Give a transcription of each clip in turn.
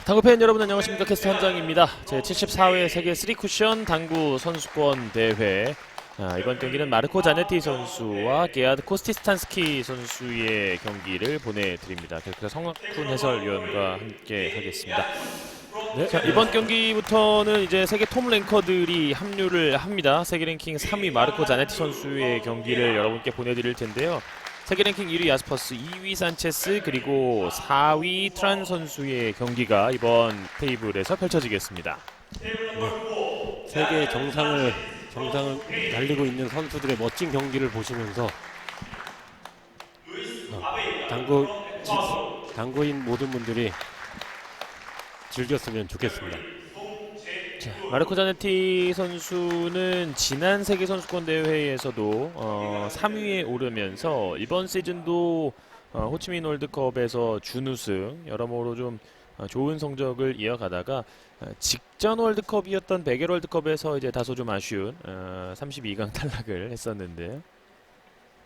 당구 팬 여러분 안녕하십니까. 캐스터 한장입니다. 제 74회 세계 3쿠션 당구 선수권 대회, 이번 경기는 마르코 자네티 선수와 게아드 코스티스탄스키 선수의 경기를 보내드립니다. 계속해서 성학훈 해설위원과 함께 하겠습니다. 네, 자, 이번 경기부터는 이제 세계 톱 랭커들이 합류를 합니다. 세계 랭킹 3위 마르코 자네티 선수의 경기를 여러분께 보내드릴 텐데요. 세계 랭킹 1위 야스퍼스, 2위 산체스, 그리고 4위 트란 선수의 경기가 이번 테이블에서 펼쳐지겠습니다. 네. 세계 정상을 달리고 있는 선수들의 멋진 경기를 보시면서 당구인 모든 분들이 즐겼으면 좋겠습니다. 자, 마르코 자네티 선수는 지난 세계 선수권 대회에서도 3위에 오르면서 이번 시즌도 호치민 월드컵에서 준우승, 여러모로 좀 좋은 성적을 이어가다가 직전 월드컵이었던 백엘 월드컵에서 이제 다소 좀 아쉬운 32강 탈락을 했었는데요.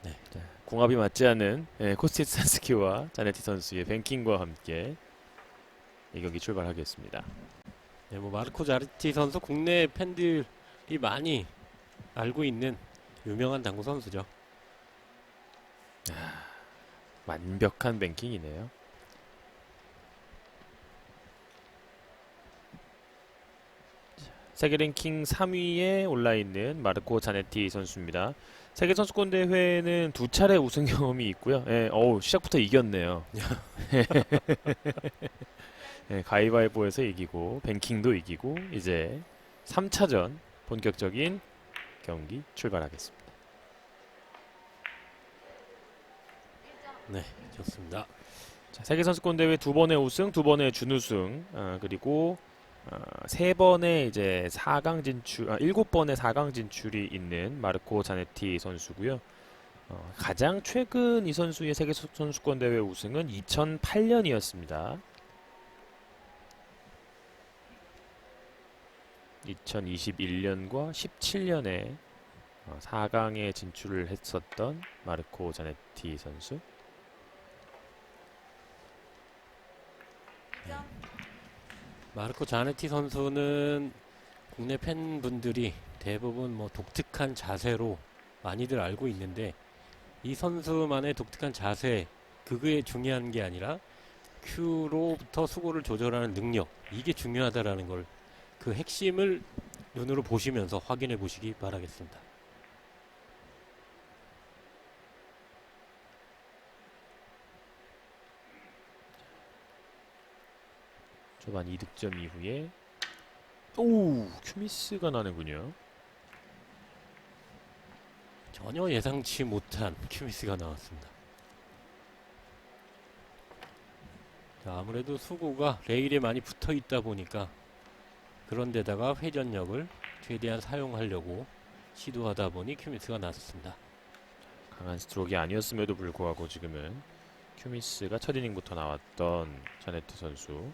네. 자, 궁합이 맞지 않은 코스티스탄스키와 자네티 선수의 뱅킹과 함께 이 경기 출발하겠습니다. 네, 마르코 자네티 선수 국내 팬들이 많이 알고 있는 유명한 당구 선수죠. 완벽한 뱅킹이네요. 세계 랭킹 3위에 올라있는 마르코 자네티 선수입니다. 세계 선수권 대회는 두 차례 우승 경험이 있고요. 시작부터 이겼네요. 가위바위보에서 이기고 뱅킹도 이기고 이제 3차전 본격적인 경기 출발하겠습니다. 네, 좋습니다. 자, 세계 선수권 대회 두 번의 우승, 두 번의 준우승, 그리고 세 번의 이제 4강 진출, 7번의 4강 진출이 있는 마르코 자네티 선수고요. 가장 최근 이 선수의 세계 선수권 대회 우승은 2008년이었습니다. 2021년과 17년에 4강에 진출을 했었던 마르코 자네티 선수. 마르코 자네티 선수는 국내 팬분들이 대부분 독특한 자세로 많이들 알고 있는데, 이 선수만의 독특한 자세, 그게 중요한 게 아니라 큐로부터 수고를 조절하는 능력, 이게 중요하다라는 걸, 그 핵심을 눈으로 보시면서 확인해 보시기 바라겠습니다. 초반 2득점 이후에 큐미스가 나는군요. 전혀 예상치 못한 큐미스가 나왔습니다. 자, 아무래도 수고가 레일에 많이 붙어 있다 보니까, 그런데다가 회전력을 최대한 사용하려고 시도하다 보니 큐미스가 났습니다. 강한 스트로크가 아니었음에도 불구하고 지금은 큐미스가 첫 이닝부터 나왔던 자네티 선수.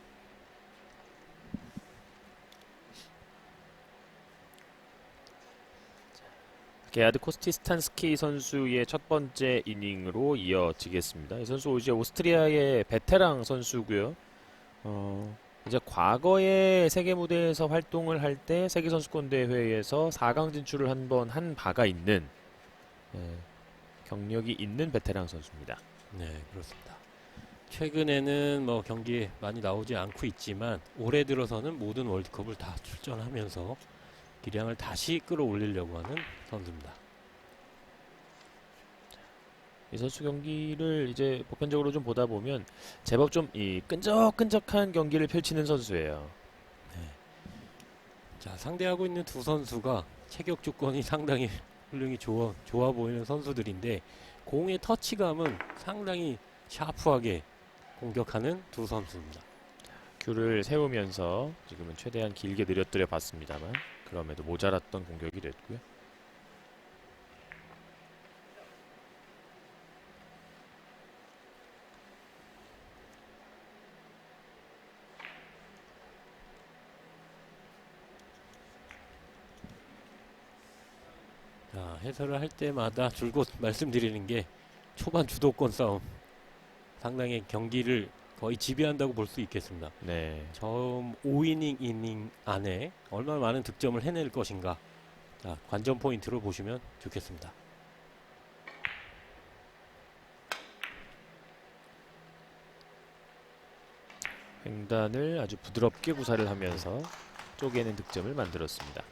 게아드 코스티스탄스키 선수의 첫 번째 이닝으로 이어지겠습니다. 이 선수 이제 오스트리아의 베테랑 선수고요. 이제 과거에 세계 무대에서 활동을 할 때 세계 선수권 대회에서 4강 진출을 한 바가 있는, 경력이 있는 베테랑 선수입니다. 네, 그렇습니다. 최근에는 경기에 많이 나오지 않고 있지만, 올해 들어서는 모든 월드컵을 다 출전하면서 기량을 다시 끌어올리려고 하는 선수입니다. 이 선수 경기를 이제 보편적으로 좀 보다 보면 제법 좀 이 끈적끈적한 경기를 펼치는 선수예요. 네. 자, 상대하고 있는 두 선수가 체격 조건이 상당히 훌륭히 좋아 보이는 선수들인데, 공의 터치감은 상당히 샤프하게 공격하는 두 선수입니다. 큐를 세우면서 지금은 최대한 길게 느려뜨려 봤습니다만 그럼에도 모자랐던 공격이 됐고요. 자, 해설을 할 때마다 줄곧 말씀드리는 게, 초반 주도권 싸움, 상당히 경기를 거의 지배한다고 볼 수 있겠습니다. 네. 처음 5이닝 안에 얼마나 많은 득점을 해낼 것인가. 자, 관전 포인트로 보시면 좋겠습니다. 횡단을 아주 부드럽게 구사를 하면서 쪼개는 득점을 만들었습니다.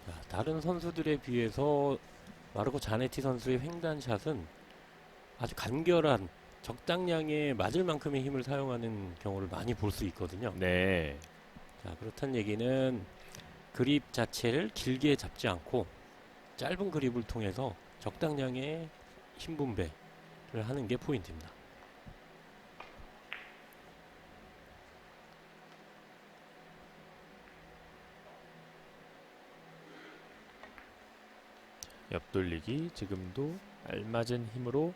자, 다른 선수들에 비해서 마르코 자네티 선수의 횡단샷은 아주 간결한 적당량의 맞을 만큼의 힘을 사용하는 경우를 많이 볼 수 있거든요. 네. 자, 그렇다는 얘기는 그립 자체를 길게 잡지 않고 짧은 그립을 통해서 적당량의 힘 분배를 하는 게 포인트입니다. 옆돌리기 지금도 알맞은 힘으로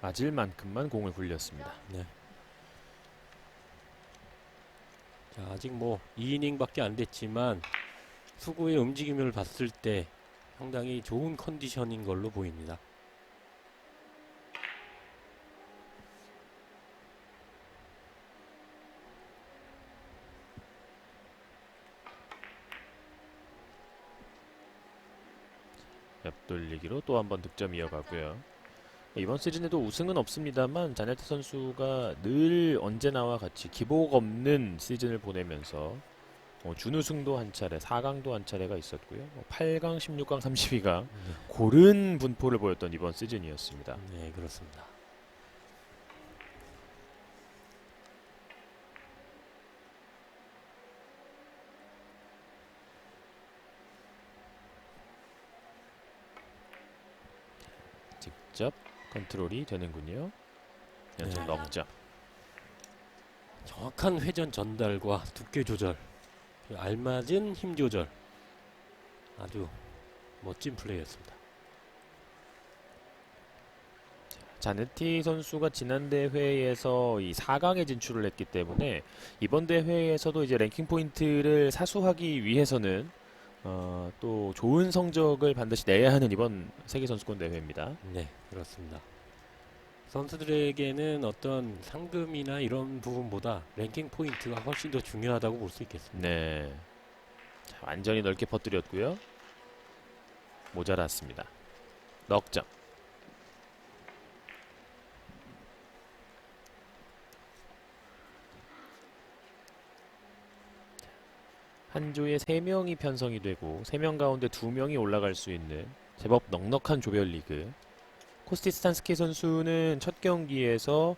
맞을 만큼만 공을 굴렸습니다. 네. 자, 아직 뭐 2이닝밖에 안 됐지만 수구의 움직임을 봤을 때 상당히 좋은 컨디션인 걸로 보입니다. 옆돌리기로 또 한 번 득점 이어가고요. 이번 시즌에도 우승은 없습니다만 자네트 선수가 늘 언제나와 같이 기복 없는 시즌을 보내면서 준우승도 한 차례, 4강도 한 차례가 있었고요. 8강, 16강, 32강 고른 분포를 보였던 이번 시즌이었습니다. 네, 그렇습니다. 직접 컨트롤이 되는군요. 연속 네. 넉점. 정확한 회전 전달과 두께 조절, 그리고 알맞은 힘 조절, 아주 멋진 플레이였습니다. 자네티 선수가 지난 대회에서 이 4강에 진출을 했기 때문에 이번 대회에서도 이제 랭킹 포인트를 사수하기 위해서는 또 좋은 성적을 반드시 내야 하는 이번 세계 선수권 대회입니다. 네, 그렇습니다. 선수들에게는 어떤 상금이나 이런 부분보다 랭킹 포인트가 훨씬 더 중요하다고 볼 수 있겠습니다. 네, 자, 완전히 넓게 퍼뜨렸고요. 모자랐습니다. 넉점. 한 조에 3명이 편성이 되고 3명 가운데 2명이 올라갈 수 있는 제법 넉넉한 조별리그. 코스티스탄스키 선수는 첫 경기에서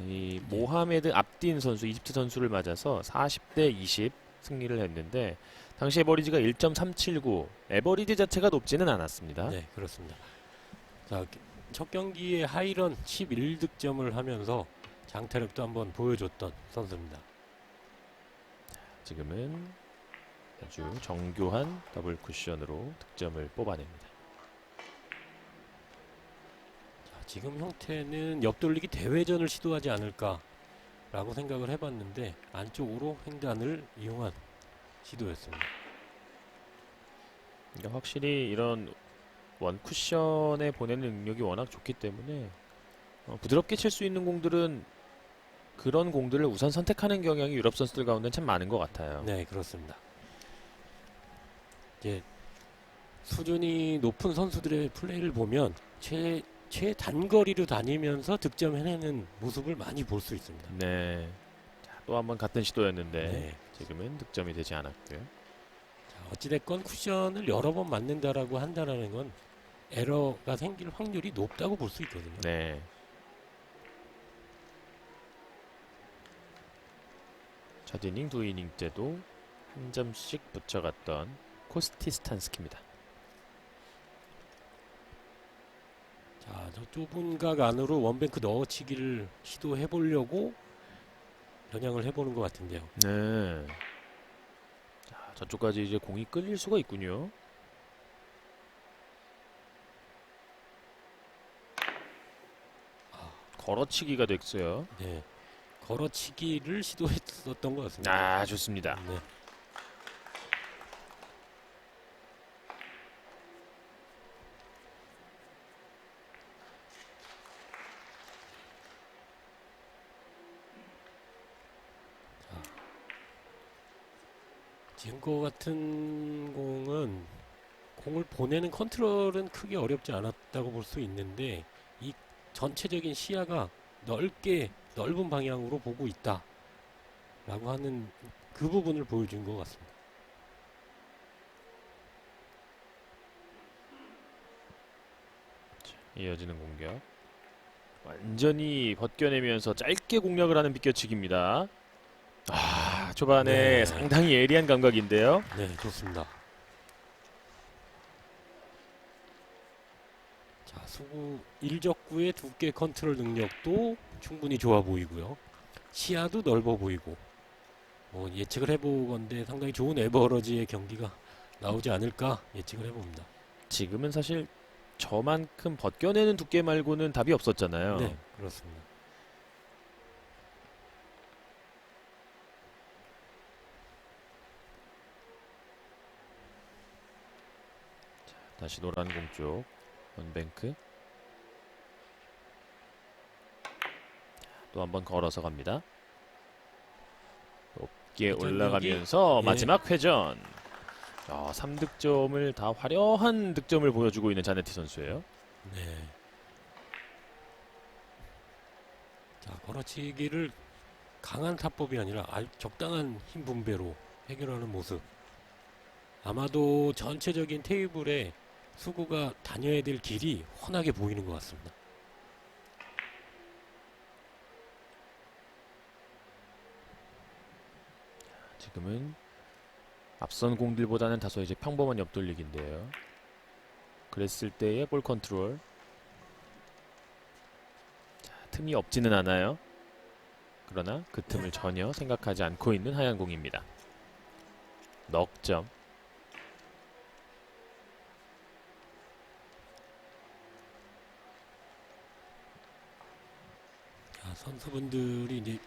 이 모하메드 압딘 선수, 이집트 선수를 맞아서 40대 20 승리를 했는데 당시 에버리지가 1.379, 에버리지 자체가 높지는 않았습니다. 네, 그렇습니다. 자, 첫 경기에 하이런 11득점을 하면서 장타력도 한번 보여줬던 선수입니다. 지금은 아주 정교한 더블 쿠션으로 득점을 뽑아냅니다. 자, 지금 형태는 옆돌리기 대회전을 시도하지 않을까라고 생각을 해봤는데 안쪽으로 횡단을 이용한 시도였습니다. 그러니까 확실히 이런 원 쿠션에 보내는 능력이 워낙 좋기 때문에 부드럽게 칠 수 있는 공들은 그런 공들을 우선 선택하는 경향이 유럽 선수들 가운데 참 많은 것 같아요. 네, 그렇습니다. 이제 수준이 높은 선수들의 플레이를 보면 최단거리로 다니면서 득점해내는 모습을 많이 볼 수 있습니다. 네. 또 한 번 같은 시도였는데 네. 지금은 득점이 되지 않았고요. 자, 어찌됐건 쿠션을 여러 번 맞는다라고 한다는 건 에러가 생길 확률이 높다고 볼 수 있거든요. 네. 첫 이닝, 두 이닝 때도 한 점씩 붙여갔던 코스티스탄스키입니다. 자, 저 좁은 각 안으로 원뱅크 넣어치기를 시도해 보려고 겨냥을 해보는 것 같은데요. 네. 자, 저쪽까지 이제 공이 끌릴 수가 있군요. 걸어치기가 됐어요. 네, 걸어치기를 시도했었던 것 같습니다. 아, 좋습니다. 네. 지금 거 같은 공은 공을 보내는 컨트롤은 크게 어렵지 않았다고 볼 수 있는데 이 전체적인 시야가 넓은 방향으로 보고 있다 라고 하는 그 부분을 보여준 것 같습니다. 이어지는 공격. 완전히 벗겨내면서 짧게 공략을 하는 비껴치기입니다. 초반에 네. 상당히 예리한 감각인데요. 네, 좋습니다. 자, 수구 1적구의 두께 컨트롤 능력도 충분히 좋아 보이고요. 시야도 넓어 보이고 뭐 예측을 해보건데 상당히 좋은 에버러지의 경기가 나오지 않을까 예측을 해봅니다. 지금은 사실 저만큼 벗겨내는 두께 말고는 답이 없었잖아요. 네, 그렇습니다. 다시 노란 공 쪽 원뱅크. 또 한번 걸어서 갑니다. 높게 회전력이- 올라가면서 예. 마지막 회전. 3득점을 다 화려한 득점을 보여주고 있는 자네티 선수예요. 네. 자, 걸어치기를 강한 타법이 아니라 적당한 힘 분배로 해결하는 모습. 아마도 전체적인 테이블에 수구가 다녀야 될 길이 훤하게 보이는 것 같습니다. 지금은 앞선 공들보다는 다소 이제 평범한 옆돌리기인데요. 그랬을 때의 볼 컨트롤. 자, 틈이 없지는 않아요. 그러나 그 틈을 전혀 생각하지 않고 있는 하얀 공입니다. 넉점. 자, 선수분들이 이제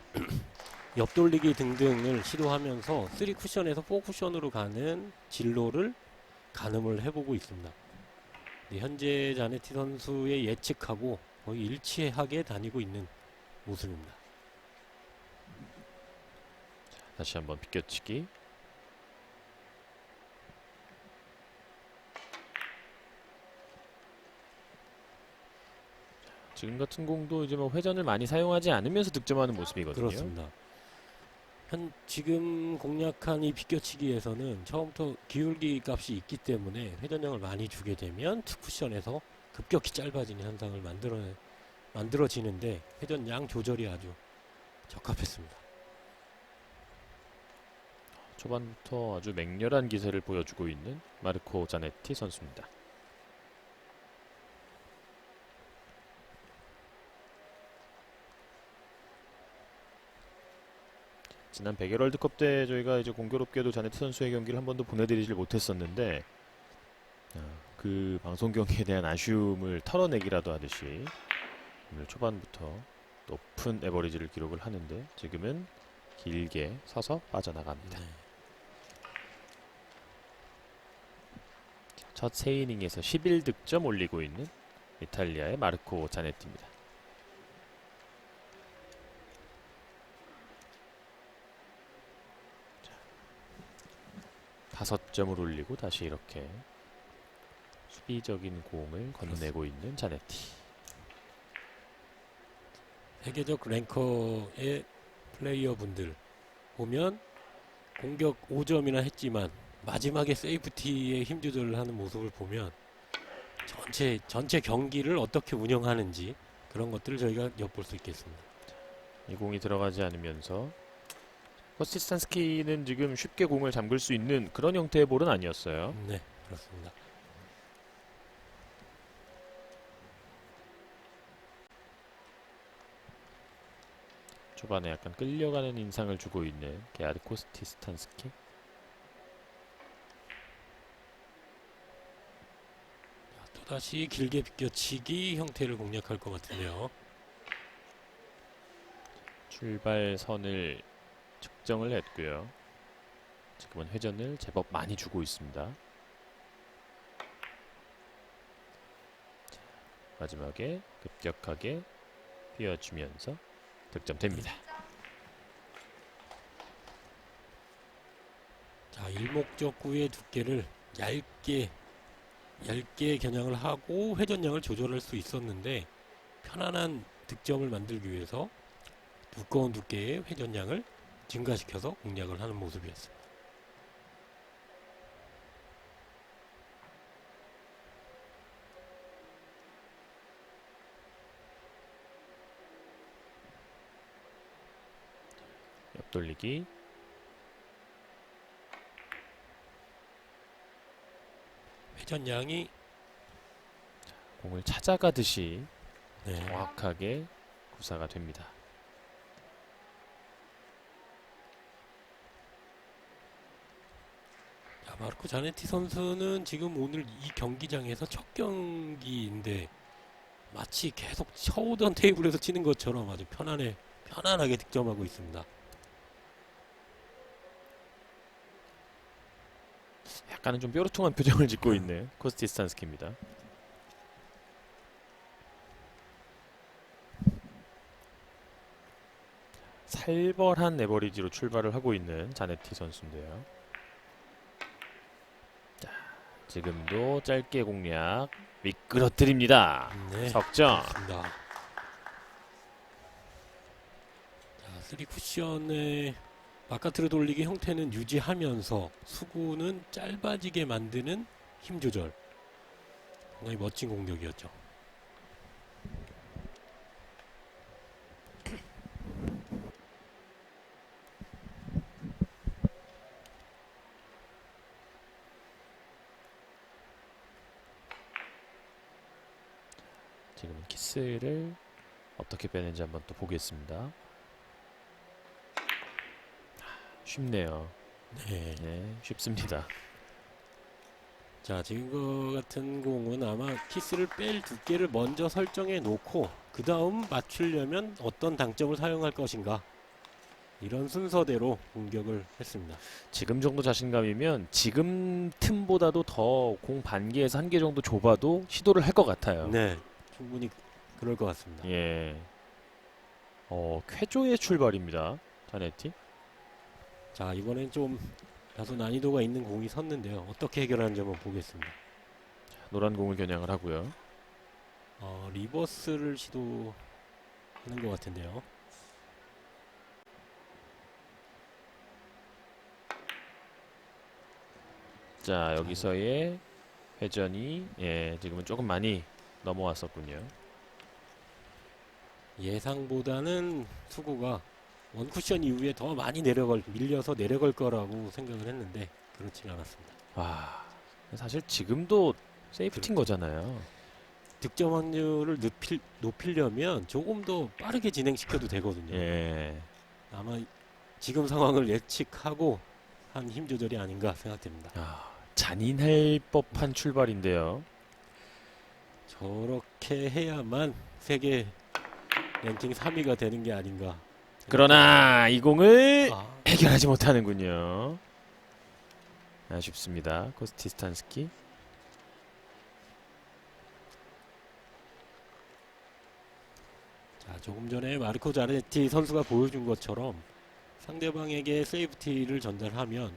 옆돌리기 등등을 시도하면서 3쿠션에서 4쿠션으로 가는 진로를 가늠을 해보고 있습니다. 네, 현재 자네티 선수의 예측하고 거의 일치하게 다니고 있는 모습입니다. 다시 한번 비껴치기. 지금 같은 공도 이제 뭐 회전을 많이 사용하지 않으면서 득점하는 모습이거든요. 그렇습니다. 지금 공략한 이 비껴치기에서는 처음부터 기울기 값이 있기 때문에 회전량을 많이 주게 되면 투쿠션에서 급격히 짧아지는 현상을 만들어지는데 회전량 조절이 아주 적합했습니다. 초반부터 아주 맹렬한 기세를 보여주고 있는 마르코 자네티 선수입니다. 지난 백일 월드컵 때 저희가 이제 공교롭게도 자네티 선수의 경기를 한 번도 보내드리질 못했었는데 그 방송 경기에 대한 아쉬움을 털어내기라도 하듯이 오늘 초반부터 높은 에버리지를 기록을 하는데 지금은 길게 서서 빠져나갑니다. 네. 첫 세 이닝에서 11득점 올리고 있는 이탈리아의 마르코 자네티입니다. 다섯 점을 올리고 다시 이렇게 수비적인 공을 건네고 있는 자네티. 세계적 랭커의 플레이어분들 보면 공격 5점이나 했지만 마지막에 세이프티에 힘 조절을 하는 모습을 보면 전체 경기를 어떻게 운영하는지 그런 것들을 저희가 엿볼 수 있겠습니다. 이 공이 들어가지 않으면서 코스티스탄스키는 지금 쉽게 공을 잠글 수 있는 그런 형태의 볼은 아니었어요. 네, 그렇습니다. 초반에 약간 끌려가는 인상을 주고 있는 게아드 코스티스탄스키. 또다시 길게 비껴치기 형태를 공략할 것 같은데요. 출발선을 측정을 했고요. 지금은 회전을 제법 많이 주고 있습니다. 자, 마지막에 급격하게 휘어주면서 득점됩니다. 자, 일목적구의 두께를 얇게 겨냥을 하고 회전량을 조절할 수 있었는데 편안한 득점을 만들기 위해서 두꺼운 두께의 회전량을 증가시켜서 공략을 하는 모습이었습니다. 옆돌리기. 회전량이 공을 찾아가듯이 네, 정확하게 구사가 됩니다. 자, 마르코 자네티 선수는 지금 오늘 이 경기장에서 첫 경기인데 마치 계속 쳐오던 테이블에서 치는 것처럼 아주 편안하게 득점하고 있습니다. 약간은 좀 뾰루퉁한 표정을 짓고 있는 코스티스탄스키입니다. 살벌한 에버리지로 출발을 하고 있는 자네티 선수인데요. 자, 지금도 짧게 공략 미끄러뜨립니다. 네, 석점. 좋습니다. 자, 3쿠션의 바깥으로 돌리기 형태는 유지하면서 수구는 짧아지게 만드는 힘 조절. 굉장히 멋진 공격이었죠. 지금은 키스를 어떻게 빼는지 한번 또 보겠습니다. 쉽네요. 네. 네, 쉽습니다. 자, 지금 같은 공은 아마 키스를 뺄 두께를 먼저 설정해 놓고 그 다음 맞추려면 어떤 당점을 사용할 것인가 이런 순서대로 공격을 했습니다. 지금 정도 자신감이면 지금 틈보다도 더 공 반개에서 한 개 정도 좁아도 시도를 할 것 같아요. 네, 충분히 그럴 것 같습니다. 예. 쾌조의 출발입니다. 자네티. 자, 이번엔 좀 다소 난이도가 있는 공이 섰는데요. 어떻게 해결하는지 한번 보겠습니다. 노란 공을 겨냥을 하고요. 리버스를 시도하는 것 같은데요. 자, 여기서의 회전이 지금은 조금 많이 넘어왔었군요. 예상보다는 수구가 원쿠션 이후에 더 많이 밀려서 내려갈 거라고 생각을 했는데 그렇지는 않았습니다. 와, 사실 지금도 세이프티인 거잖아요. 득점 확률을 높이려면 조금 더 빠르게 진행시켜도 되거든요. 예. 아마 지금 상황을 예측하고 한 힘 조절이 아닌가 생각됩니다. 잔인할 법한 출발인데요. 저렇게 해야만 세계 랭킹 3위가 되는 게 아닌가. 그러나 이 공을 아, 해결하지 못하는군요. 아쉽습니다. 코스티스탄스키. 자, 조금 전에 마르코 자네티 선수가 보여준 것처럼 상대방에게 세이프티를 전달하면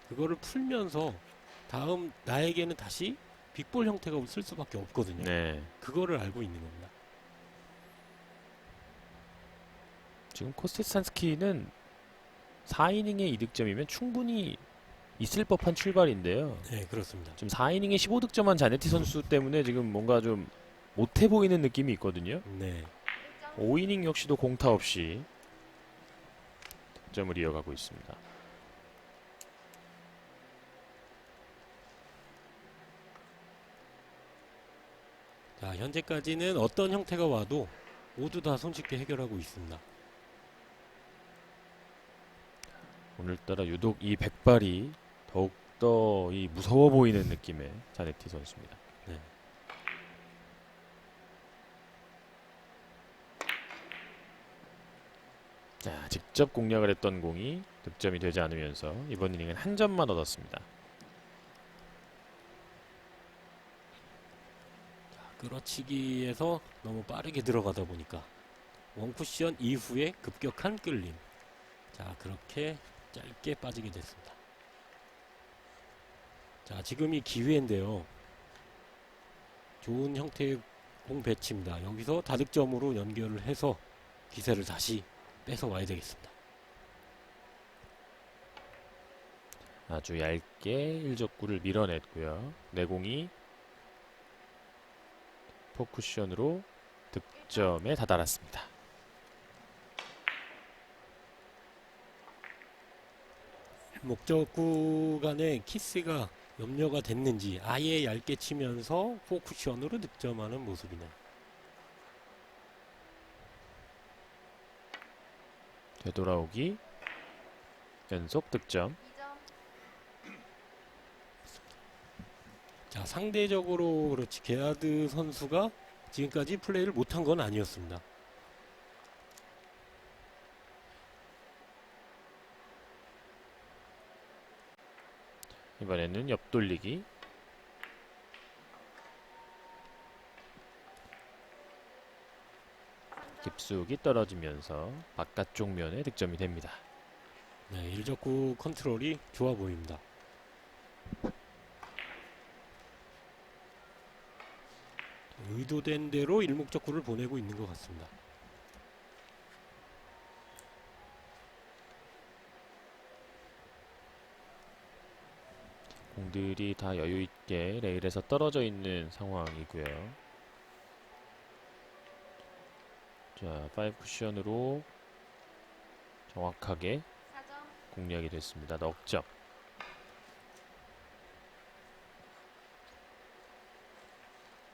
그거를 풀면서 다음 나에게는 다시 빅볼 형태가 쓸 수밖에 없거든요. 네. 그거를 알고 있는 겁니다. 지금 코스티스탄스키는 4이닝의 이득점이면 충분히 있을 법한 출발인데요. 네, 그렇습니다. 지금 4이닝에 15득점한 자네티 선수 때문에 지금 뭔가 좀 못해 보이는 느낌이 있거든요. 네. 5이닝 역시도 공타 없이 득점을 이어가고 있습니다. 자, 현재까지는 어떤 형태가 와도 모두 다 손쉽게 해결하고 있습니다. 오늘따라 유독 이 백발이 더욱더 이 무서워 보이는 느낌의 자네티 선수입니다. 네. 자, 직접 공략을 했던 공이 득점이 되지 않으면서 이번 이닝은 한 점만 얻었습니다. 끌어치기에서 너무 빠르게 들어가다 보니까 원쿠션 이후에 급격한 끌림. 자, 그렇게 짧게 빠지게 됐습니다. 자, 지금이 기회인데요. 좋은 형태의 공 배치입니다. 여기서 다득점으로 연결을 해서 기세를 다시 뺏어와야 되겠습니다. 아주 얇게 1적구를 밀어냈고요. 내공이 포쿠션으로 득점에 다다랐습니다. 목적구 간의 키스가 염려가 됐는지 아예 얇게 치면서 포쿠션으로 득점하는 모습이네요. 되돌아오기 연속 득점. 자, 상대적으로 그렇지 게하드 선수가 지금까지 플레이를 못한 건 아니었습니다. 이번에는 옆돌리기. 깊숙이 떨어지면서 바깥쪽 면에 득점이 됩니다. 네, 1적구 컨트롤이 좋아 보입니다. 의도된 대로 일목적구를 보내고 있는 것 같습니다. 공들이 다 여유있게 레일에서 떨어져 있는 상황이고요. 자, 5 쿠션으로 정확하게 공략이 됐습니다. 넉점.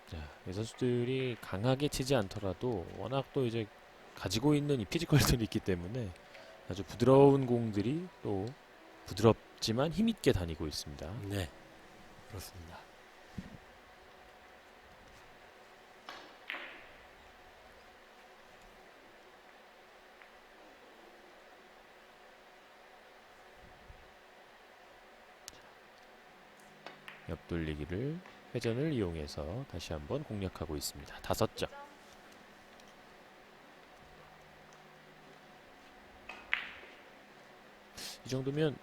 자, 이 선수들이 강하게 치지 않더라도 워낙 또 이제 가지고 있는 이 피지컬들이 있기 때문에 아주 부드러운 공들이 또 부드럽지만 힘있게 다니고 있습니다. 네, 그렇습니다. 옆돌리기를 회전을 이용해서 다시 한번 공략하고 있습니다. 5점. 이 정도면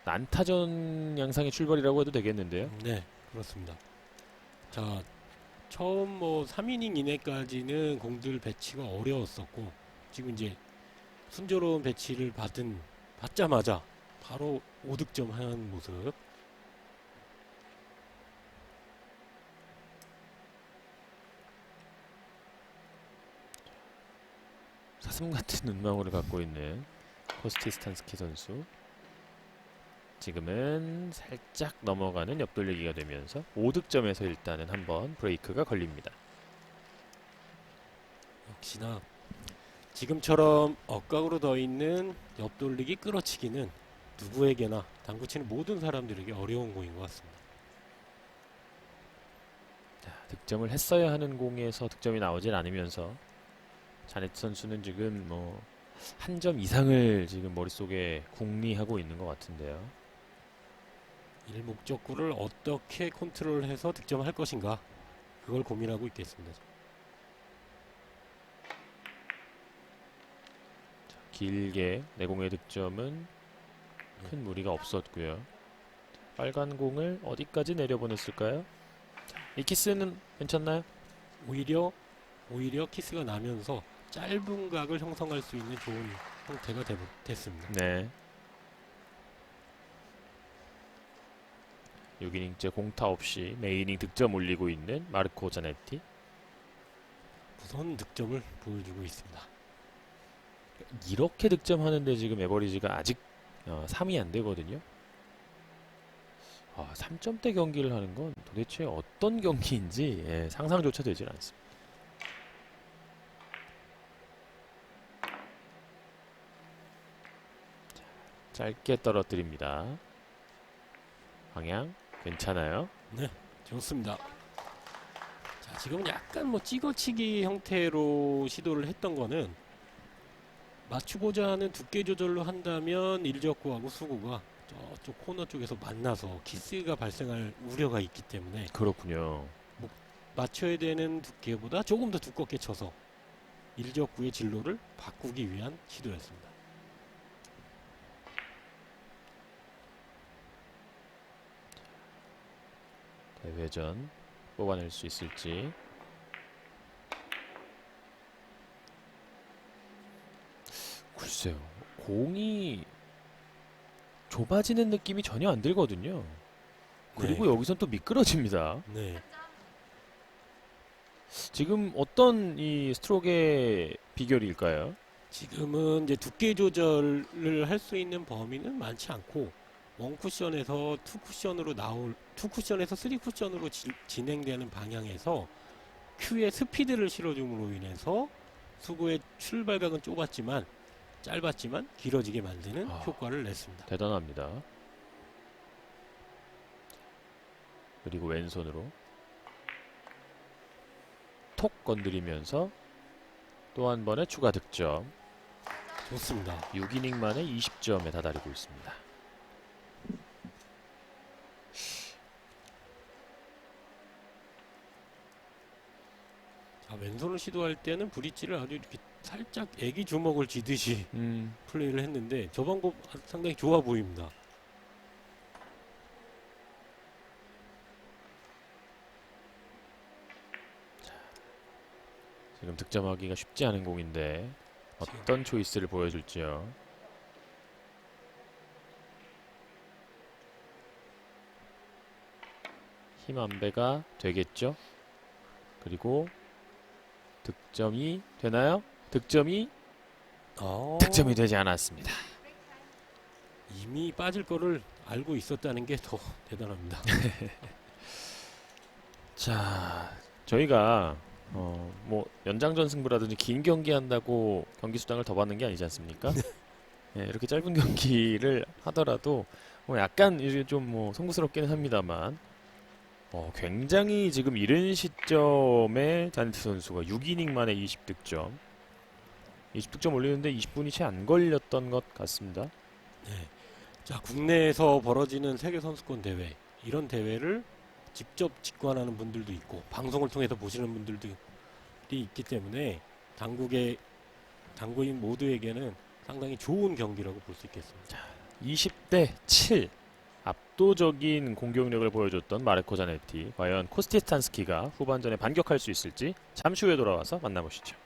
난타전 양상의 출발이라고 해도 되겠는데요. 네, 그렇습니다. 자, 처음 뭐 3이닝 이내까지는 공들 배치가 어려웠었고 지금 이제 순조로운 배치를 받자마자 바로 5득점 하는 모습. 사슴 같은 눈망울을 갖고 있는 코스티스탄스키 선수. 지금은 살짝 넘어가는 옆돌리기가 되면서 5득점에서 일단은 한번 브레이크가 걸립니다. 역시나 지금처럼 억각으로 더 있는 옆돌리기 끌어치기는 누구에게나 당구치는 모든 사람들에게 어려운 공인 것 같습니다. 자, 득점을 했어야 하는 공에서 득점이 나오질 않으면서 자네트 선수는 지금 뭐 한 점 이상을 지금 머릿속에 궁리하고 있는 것 같은데요. 일목적구를 어떻게 컨트롤해서 득점할 것인가 그걸 고민하고 있겠습니다. 자, 길게 내공의 득점은 큰 무리가 없었고요. 빨간 공을 어디까지 내려보냈을까요? 자, 이 키스는 괜찮나요? 오히려 키스가 나면서 짧은 각을 형성할 수 있는 좋은 형태가 됐습니다. 네. 6이닝째 공타 없이 매이닝 득점 올리고 있는 마르코 자네티. 우선 득점을 보여주고 있습니다. 이렇게 득점하는데 지금 에버리지가 아직 3이 안 되거든요. 3점대 경기를 하는 건 도대체 어떤 경기인지 상상조차 되질 않습니다. 자, 짧게 떨어뜨립니다. 방향 괜찮아요. 네, 좋습니다. 자, 지금은 약간 뭐 찍어치기 형태로 시도를 했던 거는 맞추고자 하는 두께 조절로 한다면 일적구하고 수구가 저쪽 코너 쪽에서 만나서 키스가 발생할 우려가 있기 때문에 그렇군요. 맞춰야 되는 두께보다 조금 더 두껍게 쳐서 일적구의 진로를 바꾸기 위한 시도였습니다. 대회전 뽑아낼 수 있을지. 글쎄요, 공이 좁아지는 느낌이 전혀 안 들거든요. 그리고 네. 여기선 또 미끄러집니다. 네. 지금 어떤 이 스트로크의 비결일까요? 지금은 이제 두께 조절을 할 수 있는 범위는 많지 않고 원 쿠션에서 투 쿠션에서 쓰리 쿠션으로 진행되는 방향에서 큐에 스피드를 실어줌으로 인해서 수구의 출발각은 짧았지만 길어지게 만드는 아. 효과를 냈습니다. 대단합니다. 그리고 왼손으로 톡 건드리면서 또 한 번의 추가 득점. 좋습니다. 6이닝 만에 20점에 다다르고 있습니다. 자, 왼손을 시도할 때는 브릿지를 아주 이렇게 살짝 애기 주먹을 쥐듯이 플레이를 했는데 저 방법 상당히 좋아 보입니다. 지금 득점하기가 쉽지 않은 공인데 어떤 초이스를 보여줄지요. 힘 안배가 되겠죠. 그리고 득점이 되나요? 득점이 되지 않았습니다. 이미 빠질 거를 알고 있었다는 게 더 대단합니다. 자, 저희가 뭐 연장전 승부라든지 긴 경기 한다고 경기 수당을 더 받는 게 아니지 않습니까? 네, 이렇게 짧은 경기를 하더라도 뭐 약간 이제 좀 뭐 송구스럽기는 합니다만 굉장히 지금 이른 시점에 자네트 선수가 6이닝 만에 20득점 20득점 올리는데 20분이 채 안 걸렸던 것 같습니다. 네. 자, 국내에서 벌어지는 세계 선수권 대회, 이런 대회를 직접 직관하는 분들도 있고 방송을 통해서 보시는 분들도 있기 때문에 당구인 모두에게는 상당히 좋은 경기라고 볼 수 있겠습니다. 20대 7 압도적인 공격력을 보여줬던 마르코 자네티, 과연 코스티스탄스키가 후반전에 반격할 수 있을지 잠시 후에 돌아와서 만나보시죠.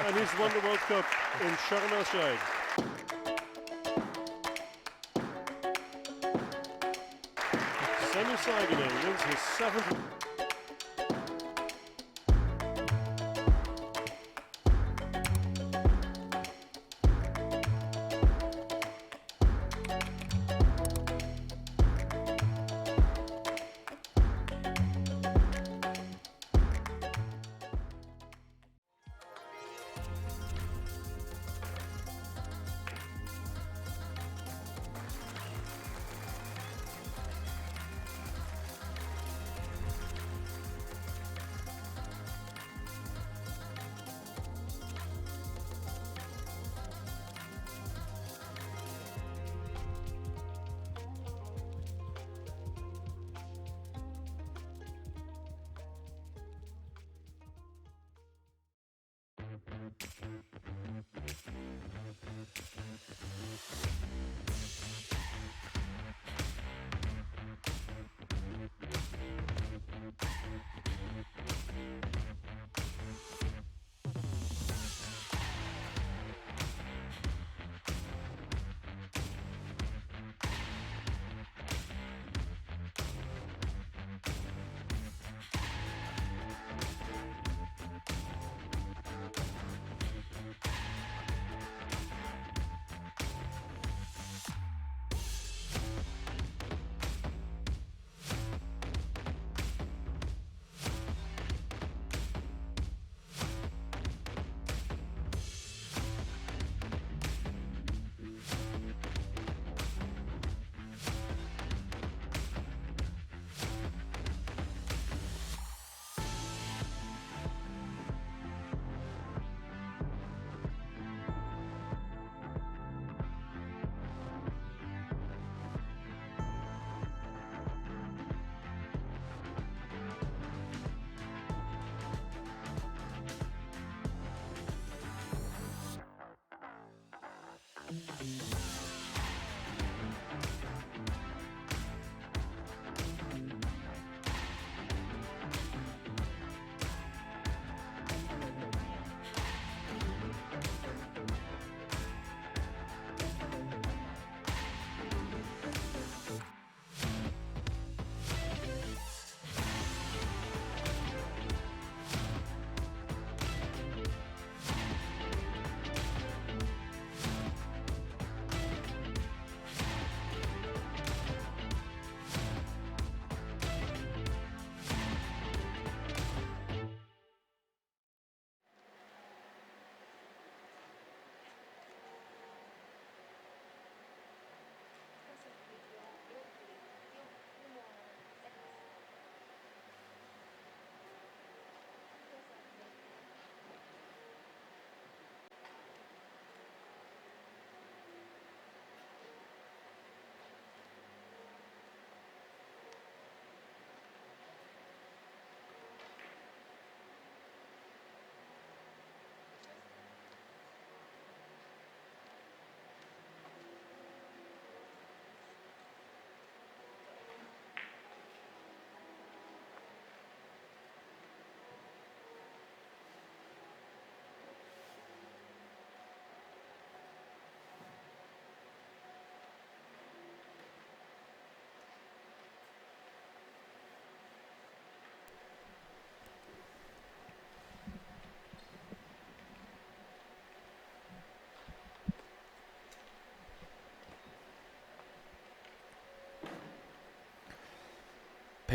And he's won the World Cup in Sharm el-Sheikh. Samuel Sagan wins his seventh.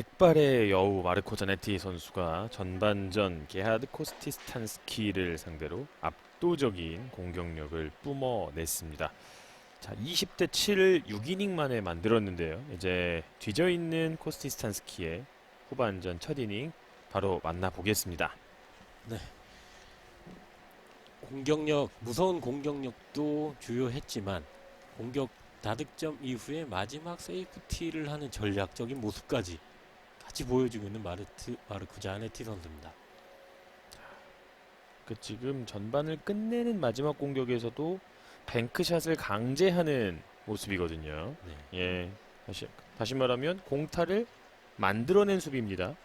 백발의 여우 마르코 자네티 선수가 전반전 게하드 코스티스탄스키를 상대로 압도적인 공격력을 뿜어냈습니다. 자, 20대 7을 6이닝 만에 만들었는데요. 이제 뒤져있는 코스티스탄스키의 후반전 첫 이닝 바로 만나보겠습니다. 공격력, 무서운 공격력도 주요했지만 공격 다득점 이후에 마지막 세이프티를 하는 전략적인 모습까지 같이 보여주고 있는 마르코 자네티 선수입니다. 지금 전반을 끝내는 마지막 공격에서도 뱅크샷을 강제하는 모습이거든요. 네. 예, 다시 말하면 공타를 만들어낸 수비입니다.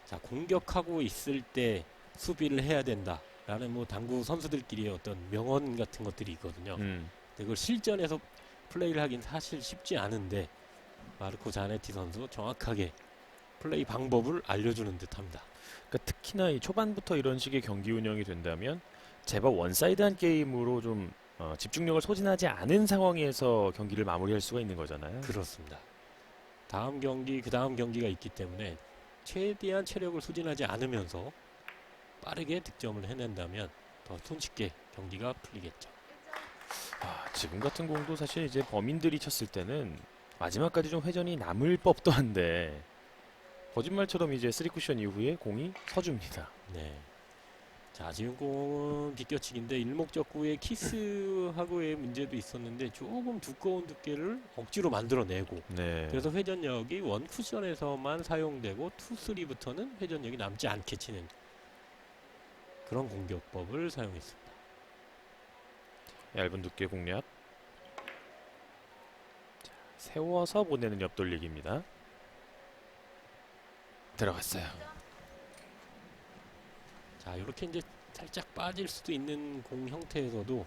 자, 공격하고 있을 때 수비를 해야 된다라는 뭐 당구 선수들끼리의 어떤 명언 같은 것들이 있거든요. 근데 그걸 실전에서 플레이를 하긴 사실 쉽지 않은데 마르코 자네티 선수 정확하게 플레이 방법을 알려주는 듯합니다. 그러니까 특히나 이 초반부터 이런 식의 경기 운영이 된다면 제법 원사이드한 게임으로 좀 집중력을 소진하지 않은 상황에서 경기를 마무리할 수가 있는 거잖아요. 그렇습니다. 다음 경기, 그 다음 경기가 있기 때문에 최대한 체력을 소진하지 않으면서 빠르게 득점을 해낸다면 더 손쉽게 경기가 풀리겠죠. 지금 같은 공도 사실 이제 범인들이 쳤을 때는 마지막까지 좀 회전이 남을 법도 한데 거짓말처럼 이제 3쿠션 이후에 공이 서줍니다. 네. 자, 지금 공은 비껴치기인데 일목적구의 키스하고의 문제도 있었는데 조금 두꺼운 두께를 억지로 만들어내고 네. 그래서 회전력이 원 쿠션에서만 사용되고 투, 쓰리부터는 회전력이 남지 않게 치는 그런 공격법을 사용했습니다. 얇은 두께 공략. 자, 세워서 보내는 옆돌리기입니다. 들어갔어요. 자, 이렇게 이제 살짝 빠질 수도 있는 공 형태에서도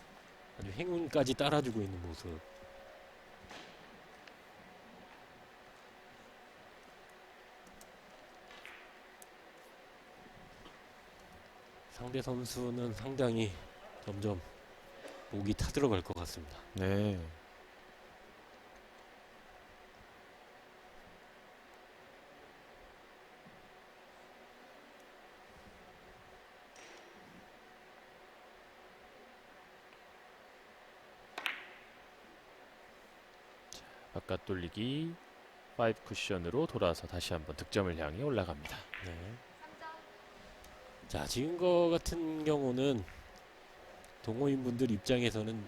아주 행운까지 따라주고 있는 모습. 상대 선수는 상당히 점점 목이 타들어갈 것 같습니다. 네. 바깥 돌리기 5 쿠션으로 돌아서 다시 한번 득점을 향해 올라갑니다. 네. 자, 지금거 같은 경우는 동호인분들 입장에서는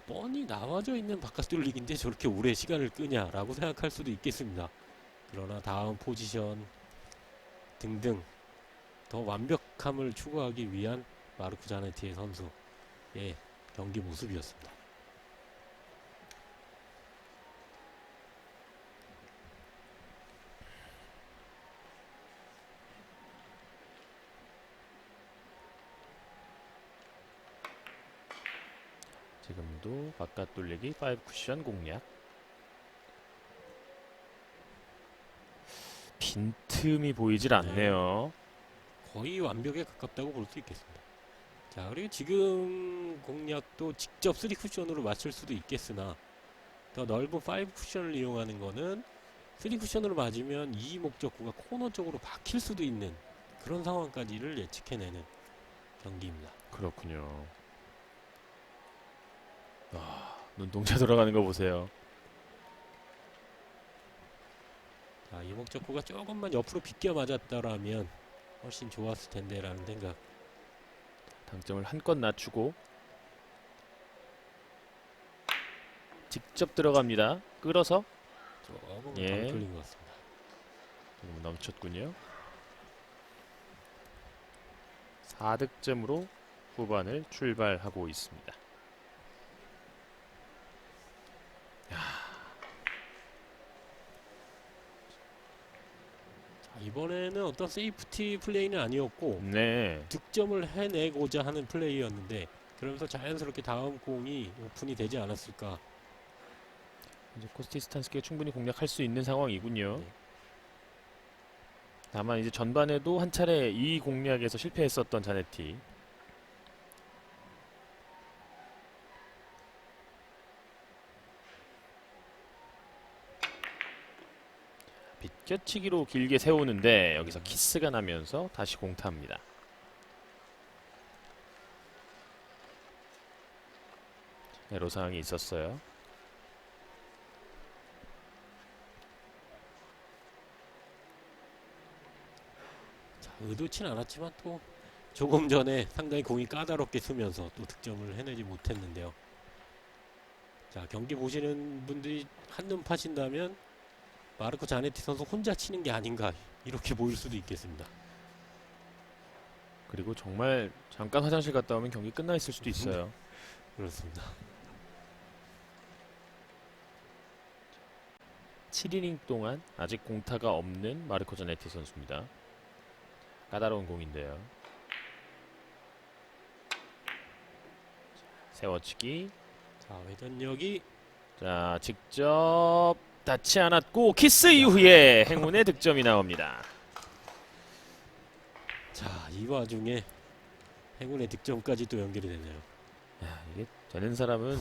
뻔히 나와져 있는 바깥 돌리기인데 저렇게 오래 시간을 끄냐라고 생각할 수도 있겠습니다. 그러나 다음 포지션 등등 더 완벽함을 추구하기 위한 마르코 자네티의 선수의 경기 모습이었습니다. 지금도 바깥 돌리기 5 쿠션 공략. 빈틈이 보이질 않네요. 거의 완벽에 가깝다고 볼 수 있겠습니다. 자, 그리고 지금 공략도 직접 3 쿠션으로 맞출 수도 있겠으나 더 넓은 5 쿠션을 이용하는 거는 3 쿠션으로 맞으면 이 목적구가 코너 쪽으로 박힐 수도 있는 그런 상황까지를 예측해내는 경기입니다. 그렇군요. 눈동자 돌아가는 거 보세요. 자, 이 목적구가 조금만 옆으로 비껴 맞았더라면 훨씬 좋았을 텐데라는 생각. 당점을 한껏 낮추고 직접 들어갑니다. 끌어서 조금 예. 덜 끌린 것 같습니다. 조금 넘쳤군요. 4득점으로 후반을 출발하고 있습니다. 자, 이번에는 어떤 세이프티 플레이는 아니었고 네. 득점을 해내고자 하는 플레이였는데 그러면서 자연스럽게 다음 공이 오픈이 되지 않았을까. 이제 코스티스탄스키가 충분히 공략할 수 있는 상황이군요. 네. 다만 이제 전반에도 한 차례 이 공략에서 실패했었던 자네티. 비껴치기로 길게 세우는데 여기서 키스가 나면서 다시 공타입니다. 에러 사항이 있었어요. 자, 의도치는 않았지만 또 조금 전에 상당히 공이 까다롭게 쓰면서 또 득점을 해내지 못했는데요. 자, 경기 보시는 분들이 한눈 파신다면 마르코 자네티 선수 혼자 치는 게 아닌가 이렇게 보일 수도 있겠습니다. 그리고 정말 잠깐 화장실 갔다 오면 경기 끝나 있을 수도 있어요. 그렇습니다. 7이닝 동안 아직 공타가 없는 마르코 자네티 선수입니다. 까다로운 공인데요. 세워치기. 자, 회전력이 자, 직접 닿지 않았고 키스 이후에 행운의 득점이 나옵니다. 자, 이 와중에 행운의 득점까지 또 연결이 되네요. 야, 이게 되는 사람은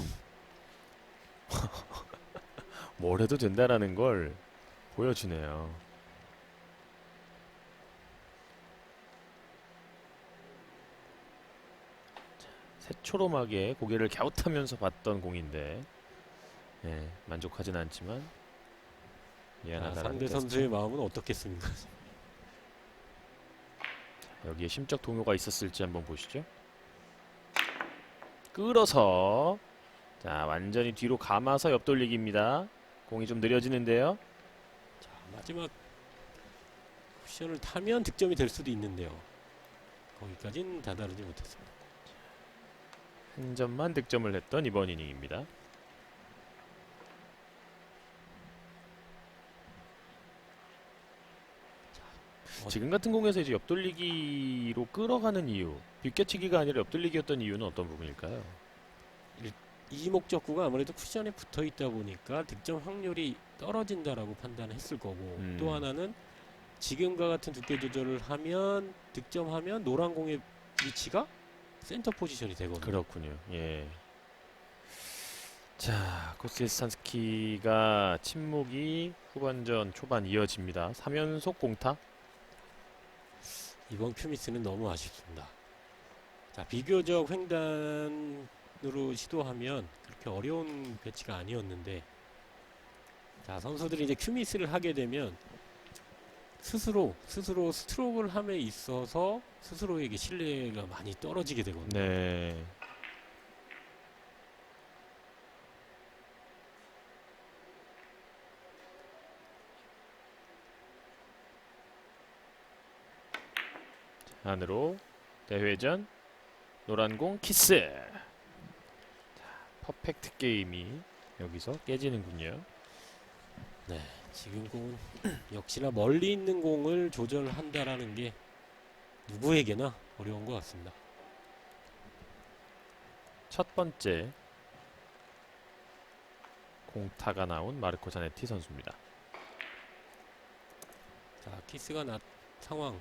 뭘 해도 된다라는 걸 보여주네요. 새초롬하게 고개를 갸웃하면서 봤던 공인데 만족하진 않지만 자, 미안하다라는 상대 게스처. 선수의 마음은 어떻겠습니까? 여기에 심적 동요가 있었을지 한번 보시죠. 끌어서 자 완전히 뒤로 감아서 옆돌리기입니다. 공이 좀 느려지는데요. 자, 마지막 쿠션을 타면 득점이 될 수도 있는데요. 거기까진 다다르지 못했습니다. 한 점만 득점을 했던 이번 이닝입니다. 지금 같은 공에서 이제 옆돌리기로 끌어가는 이유, 빗겨치기가 아니라 옆돌리기였던 이유는 어떤 부분일까요? 이 목적구가 아무래도 쿠션에 붙어 있다 보니까 득점 확률이 떨어진다라고 판단했을 거고, 또 하나는 지금과 같은 두께 조절을 하면 득점하면 노란 공의 위치가 센터 포지션이 되거든요. 그렇군요. 예. 자, 코스티스탄스키가 침묵이 후반전 초반 이어집니다. 3연속 공타. 이번 큐미스는 너무 아쉽습니다. 자, 비교적 횡단으로 시도하면 그렇게 어려운 배치가 아니었는데, 자, 선수들이 이제 큐미스를 하게 되면 스스로 스트로크를 함에 있어서 스스로에게 신뢰가 많이 떨어지게 되거든요. 네. 안으로 대회전 노란 공 키스. 자, 퍼펙트 게임이 여기서 깨지는군요. 네, 지금 공은 역시나 멀리 있는 공을 조절한다라는 게 누구에게나 어려운 것 같습니다. 첫 번째 공타가 나온 마르코 자네티 선수입니다. 자, 키스가 나 상황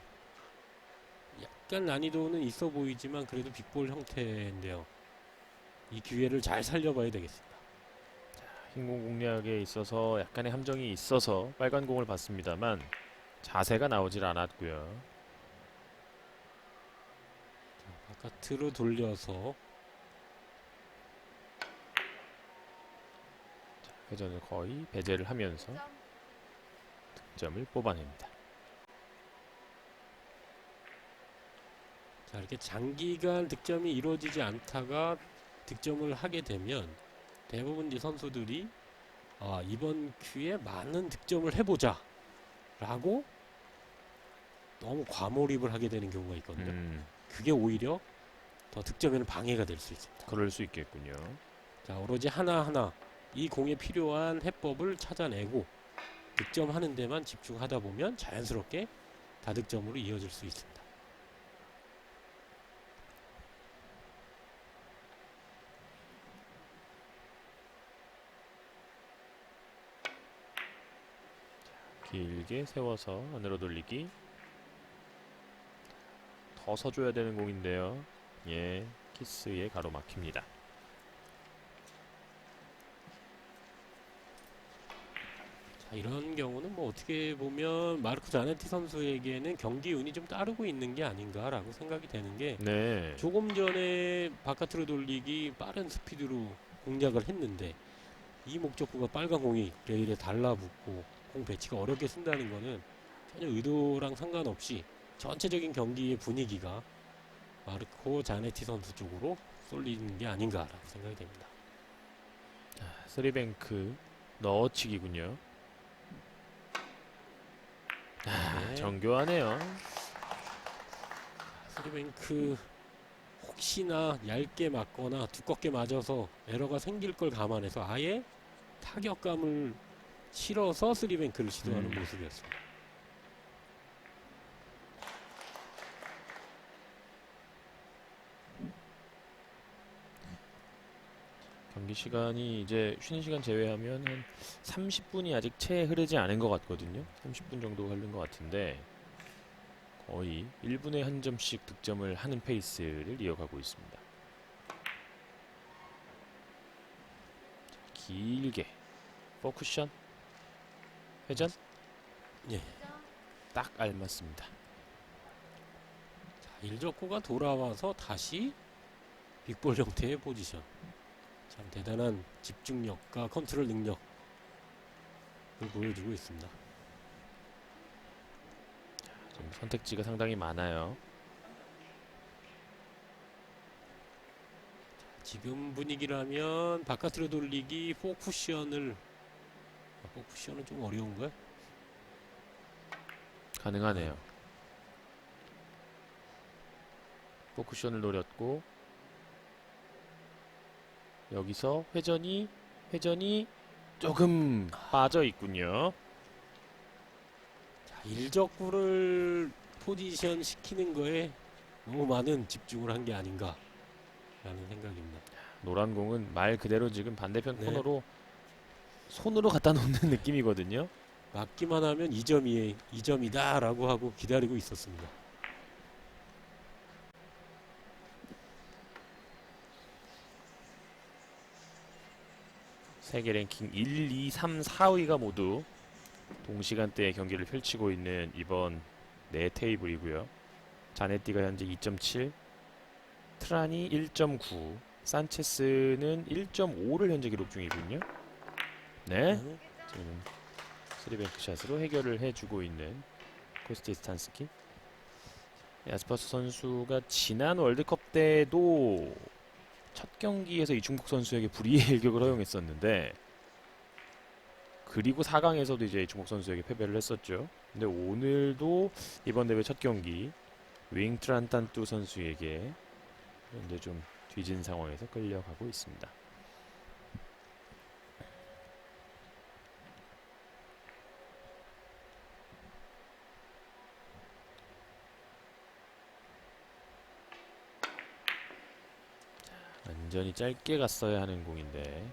약간 난이도는 있어 보이지만 그래도 빅볼 형태인데요. 이 기회를 잘 살려봐야 되겠습니다. 흰공 공략에 있어서 약간의 함정이 있어서 빨간 공을 받습니다만 자세가 나오질 않았고요. 자, 바깥으로 돌려서 회전을 거의 배제를 하면서 득점을 뽑아냅니다. 자, 이렇게 장기간 득점이 이루어지지 않다가 득점을 하게 되면 대부분 이제 선수들이 이번 큐에 많은 득점을 해보자 라고 너무 과몰입을 하게 되는 경우가 있거든요. 그게 오히려 더 득점에는 방해가 될 수 있습니다. 그럴 수 있겠군요. 자, 오로지 하나하나 이 공에 필요한 해법을 찾아내고 득점하는 데만 집중하다 보면 자연스럽게 다득점으로 이어질 수 있습니다. 길게 세워서 안으로 돌리기. 더 서줘야 되는 공인데요. 예, 키스에 가로막힙니다. 자, 이런 경우는 뭐 어떻게 보면 마르코 자네티 선수에게는 경기 운이 좀 따르고 있는 게 아닌가라고 생각이 되는 게 네. 조금 전에 바깥으로 돌리기 빠른 스피드로 공략을 했는데 이 목적구가 빨간 공이 레일에 달라붙고 공 배치가 어렵게 쓴다는 거는 전혀 의도랑 상관없이 전체적인 경기의 분위기가 마르코 자네티 선수 쪽으로 쏠리는 게 아닌가라고 생각이 됩니다. 쓰리뱅크 넣어치기군요. 네. 정교하네요. 쓰리뱅크 혹시나 얇게 맞거나 두껍게 맞아서 에러가 생길 걸 감안해서 아예 타격감을 실어서 쓰리뱅크를 시도하는 모습이었습니다. 경기 시간이 이제 쉬는 시간 제외하면 한 30분이 아직 채 흐르지 않은 것 같거든요. 30분 정도 흐른 것 같은데 거의 1분에 한 점씩 득점을 하는 페이스를 이어가고 있습니다. 길게 포쿠션 회전 예. 딱 알맞습니다. 자, 일적구가 돌아와서 다시 빅볼 형태의 포지션. 참 대단한 집중력과 컨트롤 능력을 보여주고 있습니다. 지금 선택지가 상당히 많아요. 지금 분위기라면 바깥으로 돌리기 4쿠션을 4쿠션은 좀 어려운가요? 가능하네요. 포쿠션을 노렸고 여기서 회전이 조금 빠져 있군요. 자, 일적구를 포지션 시키는 거에 너무 많은 집중을 한 게 아닌가 라는 생각입니다. 노란 공은 말 그대로 지금 반대편 네. 코너로 손으로 갖다 놓는 느낌이거든요. 맞기만 하면 2점이다 라고 하고 기다리고 있었습니다. 세계 랭킹 1, 2, 3, 4위가 모두 동시간대에 경기를 펼치고 있는 이번 네 테이블이고요. 자네띠가 현재 2.7, 트란이 1.9, 산체스는 1.5를 현재 기록 중이군요. 네, 지금 3뱅크 샷으로 해결을 해주고 있는 코스티스탄스키. 야스퍼스 선수가 지난 월드컵 때도 첫 경기에서 이중국 선수에게 불이의 일격을 허용했었는데 그리고 4강에서도 이제 이중국 선수에게 패배를 했었죠. 근데 오늘도 이번 대회 첫 경기 윙트란탄뚜 선수에게 현재 좀 뒤진 상황에서 끌려가고 있습니다. 완전히 짧게 갔어야 하는 공인데